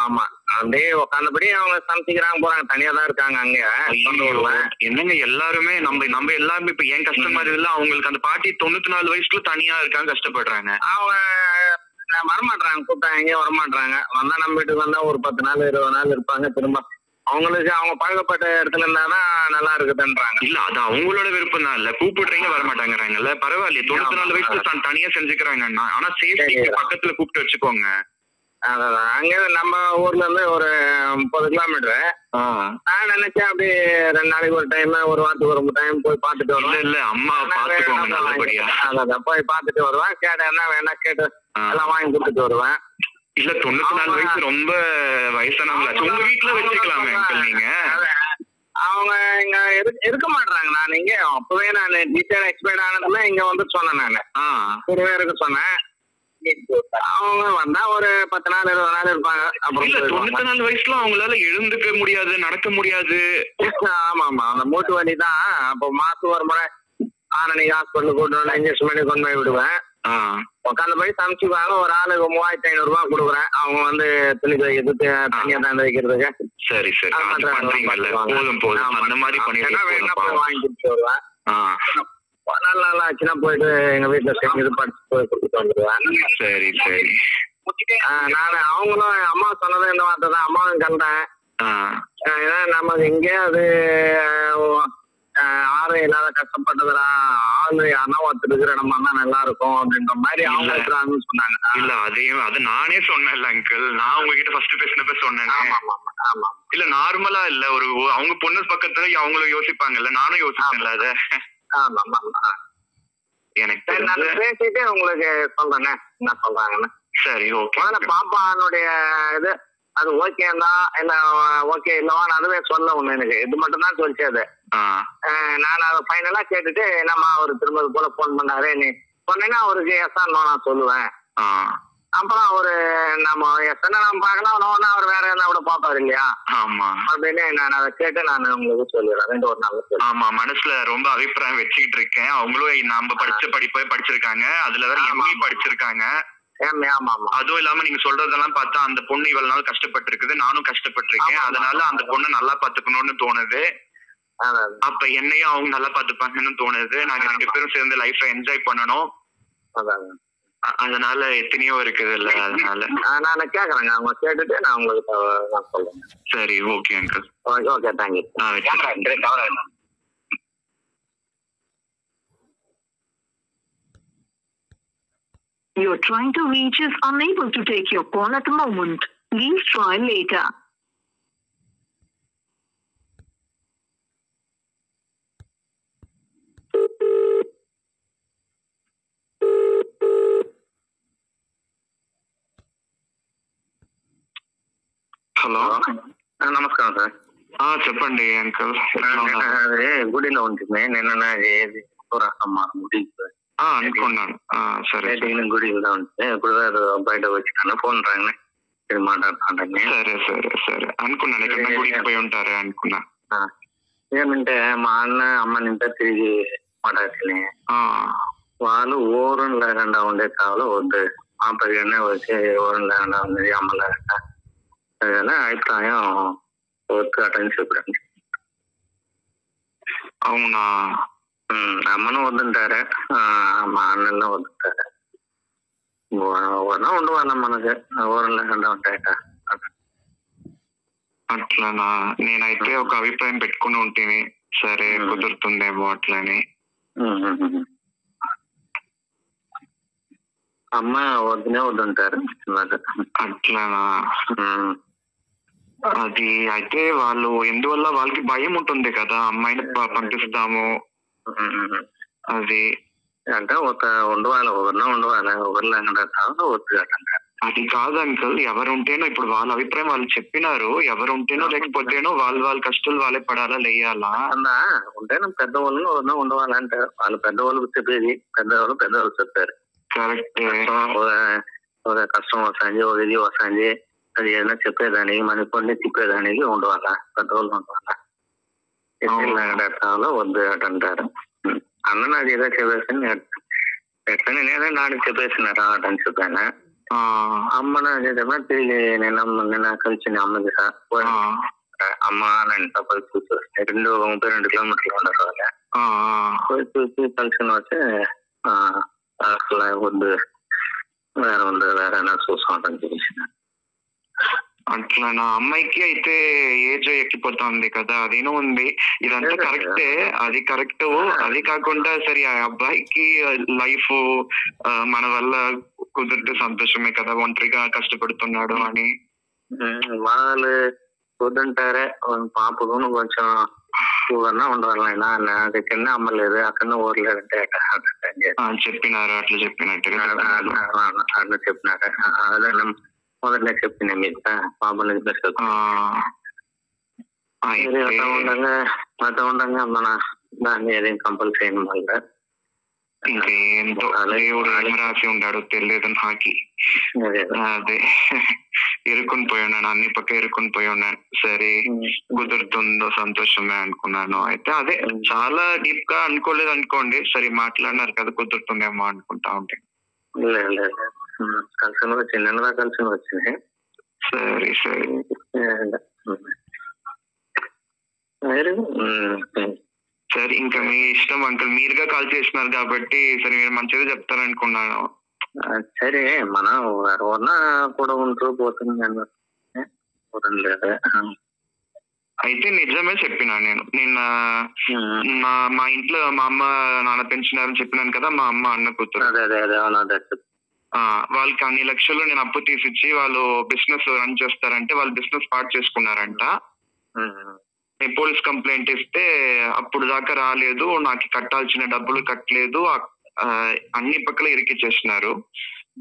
ஆமா. அப்படியே உட்காந்தபடி அவங்க சமைச்சிக்கிறாங்க போறாங்க. தனியா தான் இருக்காங்க அங்க. என்னங்க எல்லாருமே நம்ம எல்லாருமே இப்ப ஏன் கஷ்டம் மாதிரி இல்ல, அவங்களுக்கு அந்த பாட்டி 94 வயசுல தனியா இருக்காங்க, கஷ்டப்படுறாங்க. அவங்க வரமாட்டாங்க, கூப்பிட்டா எங்கேயும் வரமாட்டாங்க. வந்தா நம்ம வீட்டுக்கு வந்தா ஒரு 10 நாள் 20 நாள் இருப்பாங்க. திரும்ப அவங்களுக்கு அவங்க பழகப்பட்ட இடத்துல இருந்தாதான் நல்லா இருக்குதுன்றாங்க. இல்ல அது அவங்களோட விருப்பம் தான். இல்ல கூப்பிடுறீங்க வரமாட்டாங்கிறாங்கல்ல, பரவாயில்லையே. 94 வயசுல தனியா செஞ்சுக்கிறாங்கன்னா, ஆனா சேஃப்டி பக்கத்துல கூப்பிட்டு வச்சுக்கோங்க. அதான் அங்க நம்ம ஊர்ல இருந்து ஒரு 30 கிலோமீட்டர். நான் நினைச்சேன் அப்படி 2 நாளைக்கு ஒரு டைம், ஒரு வாரத்துக்கு ஒரு டைம் போய் பாத்துட்டு வருவேன். இல்ல அம்மா பாத்துக்கோங்க நல்லபடியா. அதான் போய் பாத்துட்டு வருவேன். கேட்ட என்ன வேணா கேட்டு எல்லாம் வாங்கி கொடுத்துட்டு வருவேன். இல்ல 94 வயசு ரொம்ப வயசானவங்களா? உங்க வீட்டுல வச்சுக்கலாமே நீங்க. அவங்க இங்க இருக்க மாட்டாங்க. நான் இங்க அப்பவே நான் டீச்சர் எக்ஸ்பைர்ட் ஆனதுமே இங்க வந்து சொன்னேன். நான் கூடவே இருக்க சொன்னேன். அவங்க வந்தா ஒரு 10 நாள் 20 நாள் இருப்பாங்க. அப்புறம் 94 வயசுல அவங்களால எழுந்துக்க முடியாது, நடக்க முடியாது. ஆமா அந்த மூட்டு வலி தான். அப்போ மாசம் ஒரு முறை ஆரணிக்கு ஹாஸ்பிட்டல் கூட்டு இன்ஜெக்ஷன் பண்ணி கொண்டு போய் விடுவேன். உட்காந்து போய் சமைச்சுக்குவாங்க. ஒரு ஆளுக்கு 3500 ரூபாய் கொடுக்குறேன். அவங்க வந்து துணி துவைக்கிறதுக்கு, தனியா தான் வைக்கிறதுக்கு. சரி போதும் அந்த மாதிரி வாங்கி கொடுத்து வருவேன். நல்லா ஆச்சுன்னா போயிட்டு எங்க வீட்டுல சேர்ந்து படிச்சு போய் கொடுத்துட்டு வந்துடுவேன். சரி நான் அவங்களும் அம்மா சொன்னது இந்த வார்த்தை தான். அம்மாவும் கண்டேன். ஏன்னா நமக்கு இங்கே அது ஆறு இல்லாத கஷ்டப்பட்டதுடா, ஆளு யாருன்னா ஒருத்தர் இருக்கிற நம்ம தான் நல்லா இருக்கும் அப்படின்ற மாதிரி அவங்க இருக்கிறாங்கன்னு சொன்னாங்க. இல்ல அது நானே சொன்னேன்ல அங்கிள், நான் உங்ககிட்ட ஃபர்ஸ்ட் பேசினப்ப சொன்னேன். ஆமா இல்ல நார்மலா இல்ல, ஒரு அவங்க பொண்ணு பக்கத்துல அவங்களும் யோசிப்பாங்கல்ல, நானும் யோசிச்சேன்ல அத. எனக்கு நான் பேசிட்டு உங்களுக்கு சொல்றேன் என்ன சொல்றாங்கன்னு. சரி ஓகே. பாப்பானுடைய இது அது ஓகே தான் இல்ல ஓகே இல்லவான்னு அதுவே சொல்ல ஒண்ணு எனக்கு இது மட்டும் தான் சொல்லிச்சு. அது நான் அதை ஃபைனலா கேட்டுட்டு நம்ம அவரு திரும்ப போல போன் பண்ணாரு. நீ சொன்னேன்னா அவருக்கு எஸ் நோ நான் சொல்லுவேன். அப்புறம் அவரு நம்ம எஸ் நம்ம பார்க்கலாம், நோன்னா அவர் வேற என்ன கூட பாப்பாரு இல்லையா அப்படின்னு நான் அதை கேட்டு நான் உங்களுக்கு சொல்லிடுறேன். 2 ஒரு நாள். ஆமா மனசுல ரொம்ப அபிப்பிராயம் வச்சுக்கிட்டு இருக்கேன். அவங்களும் நம்ம படிச்ச படிப்பே படிச்சிருக்காங்க, அதுல வேற எம்ஏ படிச்சிருக்காங்க. அதுவும் இல்லாம நீங்க சொல்றதெல்லாம் பார்த்தா அந்த பொண்ணு இவ்வளவு நாள் கஷ்டப்பட்டு இருக்குது, நானும் கஷ்டப்பட்டிருக்கேன். அதனால அந்த பொண்ணு நல்லா பாத்துக்கணும்னு தோணுது. அப்ப என்னையும் அவங்க நல்லா பாத்துப்பாங்கன்னு தோணுது. நாங்க 2 பேரும் சேர்ந்து லைஃப்ல என்ஜாய் பண்ணணும். அதனால எத்தனையோ இருக்குது இல்ல, அதனால நான் கேக்குறேங்க. அவங்க கேட்டுட்டு நான் உங்களுக்கு நான் சொல்றேன். சரி okay uncle. Okay thank you. You're trying to reach is unable to take your call at the moment. Please try later. Hello నమస్కారం సార్. చెప్పండి అంకుల్. గుడిలో ఉంటుంది నిన్న రాస్తామ్మా గుడికి అనుకున్నాను. సరే గుడిలో ఉంటే ఇప్పుడు బయట వచ్చాను ఫోన్ రాగానే మాట్లాడుతుంటాను. సరే అనుకున్నాను. ఎక్కడ గుడికి పోయి ఉంటారే అనుకున్నా. ఏమంటే మా అన్న అమ్మ నింటే తిరిగి మాట్లాడుతుంది. వాళ్ళు ఊరం లేకుండా ఉండే కావాలి వద్దు మా పదిగానే వచ్చి ఊరం లేకుండా ఉండేది అమ్మ లేకుండా అదే అభిప్రాయం వద్దు అటని చెప్పండి. అవునా? అమ్మను వద్దుంటారే, మా అన్నలను వద్దుంటారే. ఉండవాళ్ళ మనకి ఊరం లేకుండా ఉంటాయట. అట్లనా? నేనైతే ఒక అభిప్రాయం పెట్టుకుని ఉంటుంది, సరే కుదురుతుందేమో అట్లని. అమ్మ వద్దునే వద్దుంటారు. అట్లనా? అది అయితే వాళ్ళు ఎందువల్ల వాళ్ళకి భయం ఉంటుంది కదా, అమ్మాయిని పంపిస్తాము అది అంటే ఒక ఉండవాళ్ళ ఉండవాలి ఒకరు లేకుండా వద్దు అంటారు. అది కాదు అంకుల్, ఎవరుంటేనో ఇప్పుడు వాళ్ళ అభిప్రాయం వాళ్ళు చెప్పినారు, ఎవరుంటేనో లేకపోతేనో వాళ్ళ కష్టాలు వాళ్ళే పడాలా లేయాలా అన్నా ఉంటేనో పెద్దవాళ్ళు ఉండవాలంటే వాళ్ళు పెద్దవాళ్ళకి చెప్పేది పెద్దవాళ్ళు చెప్పారు. కరెక్ట్. ఒక కష్టం వస్తాంది, ఒక ఇది వస్తాంది, అది ఏదైనా చెప్పేదానికి మన కొన్ని తిప్పేదానికి ఉండవాలా పెద్దవాళ్ళు ఉండవాలా. వద్దు అంటారు. అన్న నాకు ఏదో చెప్పేసి ఎట్లా నేనే నాడికి చెప్పేసినారా అని చెప్పాను. అమ్మ నాకు చెప్పిన తిరిగి నిన్న కలిసి అమ్మకి అమ్మ నేను పోయి చూసి 32 కిలోమీటర్లు ఉండరు వాళ్ళ పోయి చూసి కలిసి వచ్చి అసలు వద్దు వేరే చూస్తా ఉంటాను చెప్పేసిన. అట్లా నా అమ్మాయికి అయితే ఏజ్ ఎక్కిపోతుంది కదా, అదేనో ఉంది. ఇదంతా కరెక్టే, అది కరెక్ట్. అది కాకుండా సరే ఆ అబ్బాయికి లైఫ్ మన వల్ల కుదిరితే సంతోషమే కదా, ఒంటరిగా కష్టపడుతున్నాడు అని. వాళ్ళు వద్దంటారే పాపకు కొంచెం నువ్వన్నా ఉండాలి, నాకు కింద అమ్మలేదు అక్కడ ఊరలేదంటే చెప్పినారు. అట్లా చెప్పినట్టుగా అట్లా చెప్పినారు. అదే మొదట్లో చెప్పిన మీకు పాపని అట్లా ఉండగా మన దాన్ని ఏదేం కంపల్సరీ మళ్ళీ ఇంకేంటో దేవుడు ఏం రాసి ఉన్నాడు తెలియదు నాకి. అదే ఇరుకుని పోయి ఉన్నాను, అన్ని పక్క ఇరుకుని పోయి ఉన్నాను. సరే కుదురుతుందో సంతోషమే అనుకున్నాను. అయితే అదే చాలా డీప్ గా అనుకోలేదు అనుకోండి, సరే మాట్లాడినారు కదా కుదురుతుందేమో అనుకుంటా ఉంటే. కలిసి చిన్నగా కలిసి వచ్చింది. సరే సరే సరే ఇంకా మీ ఇష్టం అంకుల్, మీరుగా కాల్ చేసినారు కాబట్టి సరే మీరు మంచిగా చెప్తారనుకున్నాను. సరే మనం ఎవరన్నా కూడా ఉంటూ పోతుంది అయితే నిజమే చెప్పినా నేను నిన్న మా ఇంట్లో మా అమ్మ నాన్న పెంచినారని చెప్పినాను కదా, మా అమ్మ అన్న కూతురు. వాళ్ళకి అన్ని లక్షలు నేను అప్పు తీసిచ్చి వాళ్ళు బిజినెస్ రన్ చేస్తారంటే వాళ్ళు బిజినెస్ స్టార్ట్ చేసుకున్నారంట. నేను పోలీస్ కంప్లైంట్ ఇస్తే అప్పుడు దాకా రాలేదు, నాకు కట్టాల్సిన డబ్బులు కట్టలేదు, అన్ని పక్కల ఇరికిచ్చేసినారు.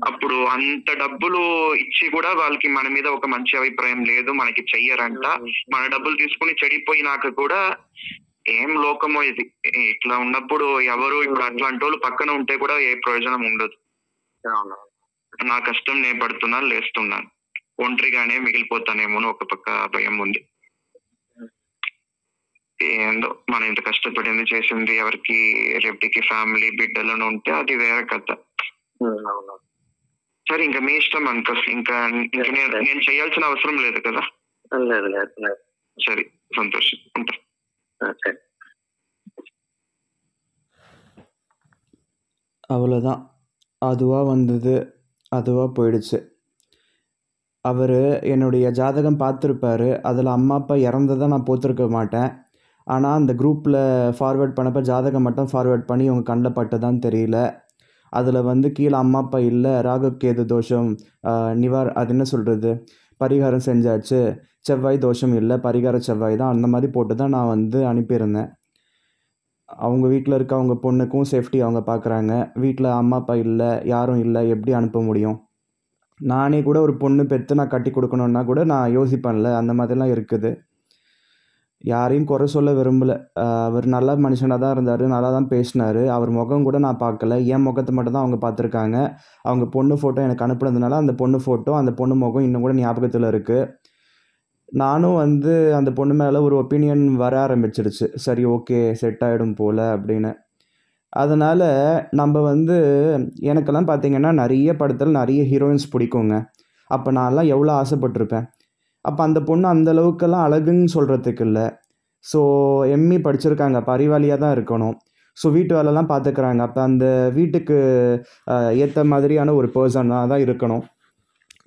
అప్పుడు అంత డబ్బులు ఇచ్చి కూడా వాళ్ళకి మన మీద ఒక మంచి అభిప్రాయం లేదు, మనకి చెయ్యరంట. మన డబ్బులు తీసుకుని చెడిపోయినాక కూడా ఏం లోకమో ఇది. ఇట్లా ఉన్నప్పుడు ఎవరు ఇప్పుడు అట్లాంటి వాళ్ళు పక్కన ఉంటే కూడా ఏ ప్రయోజనం ఉండదు. నా కష్టం నేను పడుతున్నాను, లేస్తున్నాను, ఒంటరిగానే మిగిలిపోతానేమో ఒక పక్క భయం ఉంది. ఏందో మనం ఇంత కష్టపడింది చేసింది ఎవరికి రేపటికి ఫ్యామిలీ బిడ్డలను ఉంటే అది వేరే కథ. సరే ఇంకా మీ ఇష్టం అంకల్, ఇంకా నేను చేయాల్సిన అవసరం లేదు కదా. సరే సంతోషం, ఉంటా. அவ்வளோதான். அதுவாக வந்தது, அதுவாக போயிடுச்சு. அவர் என்னுடைய ஜாதகம் பார்த்துருப்பாரு, அதில் அம்மா அப்பா இறந்ததை நான் போத்திருக்க மாட்டேன். ஆனால் அந்த குரூப்பில் ஃபார்வேர்ட் பண்ணப்போ ஜாதகம் மட்டும் ஃபார்வேர்ட் பண்ணி இவங்க கண்ணில் பட்டதான்னு தெரியல. அதில் கீழே அம்மா அப்பா இல்லை, ராகுகேது தோஷம் அது என்ன சொல்கிறது, பரிகாரம் செஞ்சாச்சு, செவ்வாய் தோஷம் இல்லை, பரிகார செவ்வாய் தான், அந்த மாதிரி போட்டு தான் நான் அனுப்பியிருந்தேன். அவங்க வீட்டில் இருக்க அவங்க பொண்ணுக்கும் சேஃப்டி அவங்க பார்க்குறாங்க. வீட்டில் அம்மா அப்பா இல்லை, யாரும் இல்லை, எப்படி அனுப்ப முடியும்? நானே கூட ஒரு பொண்ணு பெற்று நான் கட்டி கொடுக்கணுன்னா கூட நான் யோசிப்பேன்ல, அந்த மாதிரிலாம் இருக்குது. யாரையும் குறை சொல்ல விரும்பலை. அவர் நல்ல மனுஷனாக தான் இருந்தார், நல்லா தான் பேசினார். அவர் முகம் கூட நான் பார்க்கல, என் முகத்தை மட்டும் தான் அவங்க பார்த்துருக்காங்க. அவங்க பொண்ணு ஃபோட்டோ எனக்கு அனுப்புனதுனால அந்த பொண்ணு ஃபோட்டோ அந்த பொண்ணு முகம் இன்னும் கூட ஞாபகத்தில் இருக்குது. நானும் வந்து அந்த பொண்ணு மேலே ஒரு ஒப்பீனியன் வர ஆரம்பிச்சிருச்சு. சரி ஓகே செட் ஆகிடும் போல் அப்படின்னு. அதனால் நம்ம வந்து எனக்கெல்லாம் பார்த்திங்கன்னா நிறைய படத்தில் நிறைய ஹீரோயின்ஸ் பிடிக்குங்க. அப்போ நான்லாம் எவ்வளோ ஆசைப்பட்டிருப்பேன். அப்போ அந்த பொண்ணு அந்தளவுக்கெல்லாம் அழகுன்னு சொல்கிறதுக்கு இல்லை. ஸோ எம்இ படிச்சிருக்காங்க, அப்போ அறிவாளியாக தான் இருக்கணும். ஸோ வீட்டு வேலைலாம் பார்த்துக்கிறாங்க. அப்போ அந்த வீட்டுக்கு ஏற்ற மாதிரியான ஒரு பர்சனாக தான் இருக்கணும்.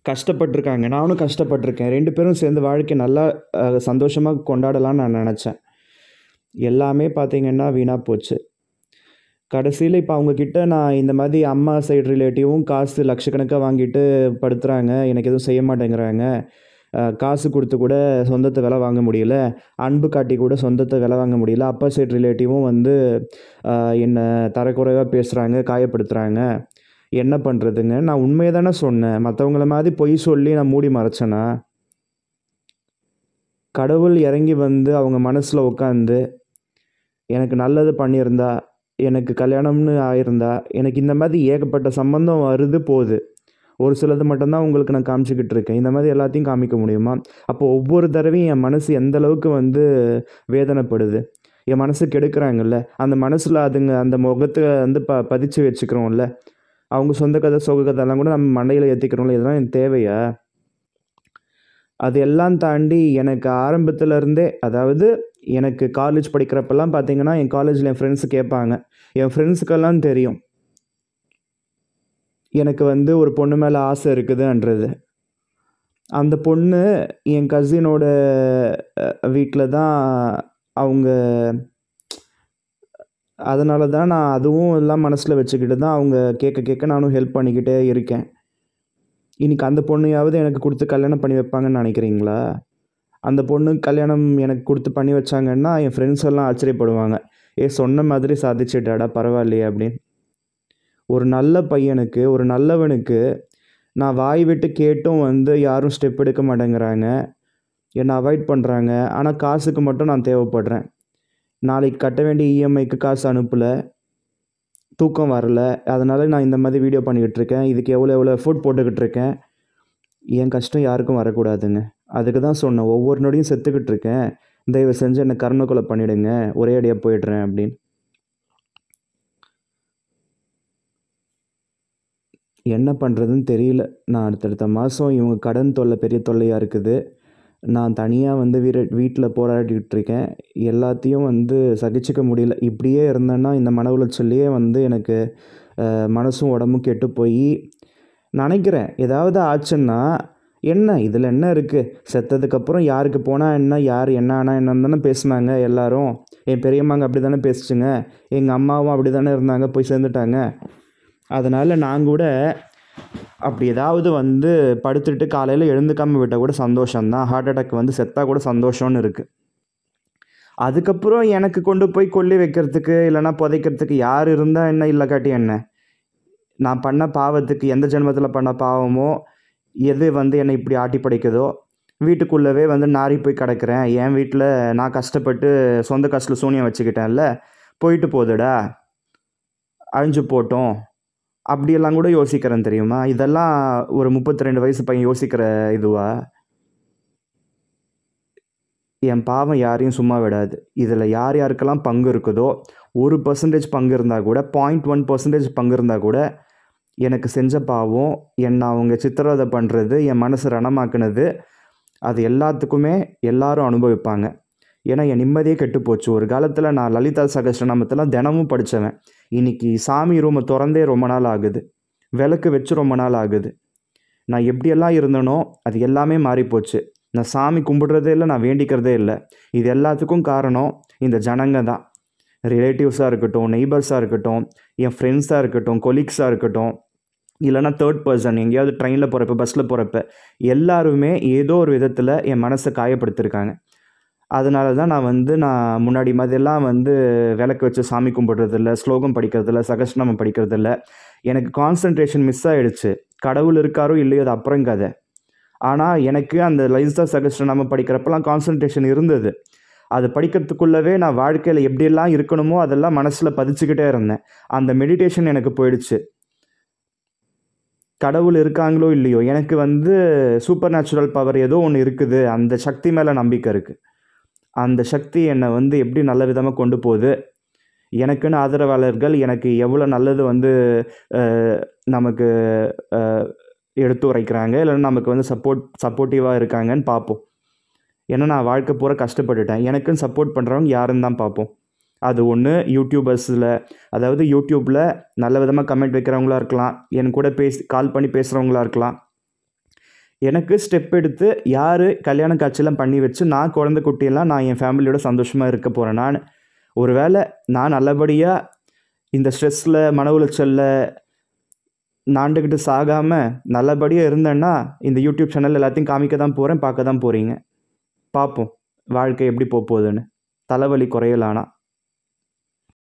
கஷ்டப்பட்டிருக்காங்க, நானும் கஷ்டப்பட்டிருக்கேன். 2 பேரும் சேர்ந்து வாழ்க்கை நல்லா சந்தோஷமாக கொண்டாடலான்னு நான் நினச்சேன். எல்லாமே பார்த்திங்கன்னா வீணாக போச்சு. கடைசியில் இப்போ அவங்கக்கிட்ட நான் இந்த மாதிரி அம்மா சைடு ரிலேட்டிவும் காசு லட்சக்கணக்காக வாங்கிட்டு படுத்துகிறாங்க, எனக்கு எதுவும் செய்ய மாட்டேங்கிறாங்க, காசு கொடுத்து கூட சொந்தத்தை விலை வாங்க முடியல, அன்பு காட்டி கூட சொந்தத்தை விலை வாங்க முடியல, அப்பா சைடு ரிலேட்டிவும் வந்து என்னை தரக்குறைவாக பேசுகிறாங்க, காயப்படுத்துகிறாங்க, என்ன பண்ணுறதுங்க? நான் உண்மையை தானே சொன்னேன். மற்றவங்கள மாதிரி பொய் சொல்லி நான் மூடி மறைச்சேனா? கடவுள் இறங்கி வந்து அவங்க மனசில் உட்காந்து எனக்கு நல்லது பண்ணியிருந்தா, எனக்கு கல்யாணம்னு ஆயிருந்தா, எனக்கு இந்த மாதிரி ஏகப்பட்ட சம்பந்தம் வருது போகுது, ஒரு சிலது மட்டும்தான் உங்களுக்கு நான் காமிச்சிக்கிட்டு இருக்கேன். இந்த மாதிரி எல்லாத்தையும் காமிக்க முடியுமா? அப்போ ஒவ்வொரு தடவையும் என் மனசு எந்த அளவுக்கு வந்து வேதனைப்படுது. என் மனசு கெடுக்கிறாங்கல்ல, அந்த மனசில் அதுங்க அந்த முகத்தை வந்து பதிச்சு வச்சுக்கிறோம்ல, அவங்க சொந்த கதை சோக கதைலாம் கூட நம்ம மண்டையில் ஏற்றிக்கிறோம்ல, இதெல்லாம் எனக்கு தேவையா? அது எல்லாம் தாண்டி எனக்கு ஆரம்பத்துலேருந்தே, அதாவது எனக்கு காலேஜ் படிக்கிறப்பெல்லாம் பார்த்திங்கன்னா என் காலேஜில் என் ஃப்ரெண்ட்ஸு கேட்பாங்க, என் ஃப்ரெண்ட்ஸுக்கெல்லாம் தெரியும் எனக்கு வந்து ஒரு பொண்ணு மேலே ஆசை இருக்குதுன்றது. அந்த பொண்ணு என் கசினோட வீட்டில் தான் அவங்க. அதனால தான் நான் அதுவும் எல்லாம் மனசில் வச்சுக்கிட்டு தான் அவங்க கேட்க நானும் ஹெல்ப் பண்ணிக்கிட்டே இருக்கேன். இன்றைக்கி அந்த பொண்ணையாவது எனக்கு கொடுத்து கல்யாணம் பண்ணி வைப்பாங்கன்னு நினைக்கிறீங்களா? அந்த பொண்ணு கல்யாணம் எனக்கு கொடுத்து பண்ணி வச்சாங்கன்னா என் ஃப்ரெண்ட்ஸ் எல்லாம் ஆச்சரியப்படுவாங்க, சொன்ன மாதிரி சாதிச்சிட்டாடா பரவாயில்லையே அப்படின்னு. ஒரு நல்ல பையனுக்கு, ஒரு நல்லவனுக்கு நான் வாய் விட்டு கேட்டும் வந்து யாரும் ஸ்டெப் எடுக்க மாட்டேங்கிறாங்க, என்னை அவாய்ட் பண்ணுறாங்க. ஆனால் காசுக்கு மட்டும் நான் தேவைப்படுறேன். நாளைக்கு கட்ட வேண்டிய இஎம்ஐக்கு காசு அனுப்பலை, தூக்கம் வரல, அதனால் நான் இந்த மாதிரி வீடியோ பண்ணிக்கிட்டு இருக்கேன், இதுக்கு எவ்வளோ எஃபோர்ட் போட்டுக்கிட்டு இருக்கேன். என் கஷ்டம் யாருக்கும் வரக்கூடாதுங்க. அதுக்கு தான் சொன்னேன், ஒவ்வொரு நொடியும் செத்துக்கிட்டு இருக்கேன், தயவு செஞ்சு என்னை கருணை பண்ணிவிடுங்க, ஒரே அடியாக போயிடுறேன் அப்படின்னு. என்ன பண்ணுறதுன்னு தெரியல. நான் அடுத்தடுத்த மாதம் இவங்க கடன் தொல்லை பெரிய தொல்லையாக இருக்குது. நான் தனியாக வந்து வீட்டில் போராடிக்கிட்டு இருக்கேன். எல்லாத்தையும் வந்து சகிச்சிக்க முடியல. இப்படியே இருந்தேன்னா இந்த மன உளைச்சல்லையே வந்து எனக்கு மனசும் உடம்பும் கெட்டு போய் நினைக்கிறேன், ஏதாவது ஆச்சுன்னா என்ன இதில் என்ன இருக்குது, செத்ததுக்கப்புறம் யாருக்கு போனால் என்ன, யார் என்ன ஆனால் என்னன்னு தானே பேசுனாங்க எல்லாரும். என் பெரியம்மாங்க அப்படி தானே பேசிச்சுங்க, எங்கள் அம்மாவும் அப்படி தானே இருந்தாங்க, போய் சேர்ந்துட்டாங்க. அதனால் நான் கூட அப்படி ஏதாவது வந்து படுத்துட்டு காலையில் எழுந்துக்காமல் விட்டால் கூட சந்தோஷம்தான், ஹார்ட் அட்டாக் வந்து செத்தாக கூட சந்தோஷம்னு இருக்குது. அதுக்கப்புறம் எனக்கு கொண்டு போய் கொல்லி வைக்கிறதுக்கு இல்லைனா புதைக்கிறதுக்கு யார் இருந்தால் என்ன, இல்லை காட்டி என்ன, நான் பண்ண பாவத்துக்கு எந்த ஜென்மத்தில் பண்ண பாவமோ எது வந்து என்னை இப்படி ஆட்டி படைக்குதோ, வீட்டுக்குள்ளவே வந்து நாரி போய் கிடக்கிறேன். என் வீட்டில் நான் கஷ்டப்பட்டு சொந்த காசில் சூனியம் வச்சுக்கிட்டேன்ல, போயிட்டு போதுடா, அழிஞ்சு போட்டோம், அப்படியெல்லாம் கூட யோசிக்கிறேன் தெரியுமா? இதெல்லாம் ஒரு 32 வயசு பையன் யோசிக்கிற இதுவா? என் பாவம் யாரையும் சும்மா விடாது. இதில் யார் யாருக்கெல்லாம் பங்கு இருக்குதோ, 1% பங்கு இருந்தால் கூட, 0.1% பங்கு இருந்தால் கூட, எனக்கு செஞ்ச பாவம், என்னை அவங்க சித்திரவதை பண்ணுறது, என் மனசு ரணமாக்குனது, அது எல்லாத்துக்குமே எல்லாரும் அனுபவிப்பாங்க. ஏன்னா என் நிம்மதியே கெட்டுப்போச்சு. ஒரு காலத்தில் நான் லலிதா சகஸ்ரநாமத்தெல்லாம் தினமும் படித்தவன். இன்றைக்கி சாமி ரூமை திறந்தே ரொம்ப நாள் ஆகுது, விளக்கு வச்சு ரொம்ப நாள் ஆகுது. நான் எப்படியெல்லாம் இருந்தனோ அது எல்லாமே மாறிப்போச்சு. நான் சாமி கும்பிடுறதே இல்லை, நான் வேண்டிக்கிறதே இல்லை. இது எல்லாத்துக்கும் காரணம் இந்த ஜனங்க தான். ரிலேட்டிவ்ஸாக இருக்கட்டும், நெய்பர்ஸாக இருக்கட்டும், என் ஃப்ரெண்ட்ஸாக இருக்கட்டும், கொலீக்ஸாக இருக்கட்டும், இல்லைனா தேர்ட் பர்சன், எங்கேயாவது ட்ரெயினில் போகிறப்ப பஸ்ஸில் போகிறப்ப எல்லாருமே ஏதோ ஒரு விதத்தில் என் மனசை காயப்படுத்திருக்காங்க. அதனால தான் நான் முன்னாடி மாதிரிலாம் வந்து விளக்கு வச்சு சாமி கும்பிட்றதில்ல, ஸ்லோகம் படிக்கிறதில்ல, சகஸ்ரநாமம் படிக்கிறதில்ல. எனக்கு கான்சன்ட்ரேஷன் மிஸ் ஆகிடுச்சு. கடவுள் இருக்காரோ இல்லையோ அது அப்புறம் கதை. ஆனால் எனக்கு அந்த லலிதா சகஸ்ரநாமம் படிக்கிறப்பெல்லாம் கான்சன்ட்ரேஷன் இருந்தது. அது படிக்கிறதுக்குள்ளவே நான் வாழ்க்கையில் எப்படியெல்லாம் இருக்கணுமோ அதெல்லாம் மனசில் பதிச்சுக்கிட்டே இருந்தேன். அந்த மெடிடேஷன் எனக்கு போயிடுச்சு. கடவுள் இருக்காங்களோ இல்லையோ, எனக்கு வந்து சூப்பர் நேச்சுரல் பவர் ஏதோ ஒன்று இருக்குது, அந்த சக்தி மேலே நம்பிக்கை இருக்குது. அந்த சக்தி என்னை வந்து எப்படி நல்ல விதமாக கொண்டு போகுது, எனக்குன்னு ஆதரவாளர்கள் எனக்கு எவ்வளோ நல்லது வந்து நமக்கு எடுத்து உரைக்கிறாங்க, இல்லைன்னா நமக்கு வந்து சப்போர்ட்டிவாக இருக்காங்கன்னு பார்ப்போம். ஏன்னா நான் வாழ்க்கை பூரா கஷ்டப்பட்டுட்டேன், எனக்குன்னு சப்போர்ட் பண்ணுறவங்க யாருன்னு தான் பார்ப்போம். அது ஒன்று யூடியூபர்ஸில், அதாவது யூடியூப்பில் நல்ல விதமாக கமெண்ட் வைக்கிறவங்களா இருக்கலாம், என் கூட கால் பண்ணி பேசுகிறவங்களா இருக்கலாம். எனக்கு ஸ்டெப் எடுத்து யார் கல்யாண காட்சியெல்லாம் பண்ணி வச்சு நான் குழந்தை குட்டியெல்லாம் நான் என் ஃபேமிலியோட சந்தோஷமாக இருக்க போகிறேன். ஒரு வேளை நான் நல்லபடியாக இந்த ஸ்ட்ரெஸ்ஸில் மன உளைச்சலில் நாண்டுக்கிட்டு சாகாமல் நல்லபடியாக இருந்தேன்னா இந்த யூடியூப் சேனல் எல்லாத்தையும் காமிக்க தான் போகிறேன், பார்க்க தான் போகிறீங்க. பார்ப்போம் வாழ்க்கை எப்படி போகுதுன்னு. தலைவலி குறையலானா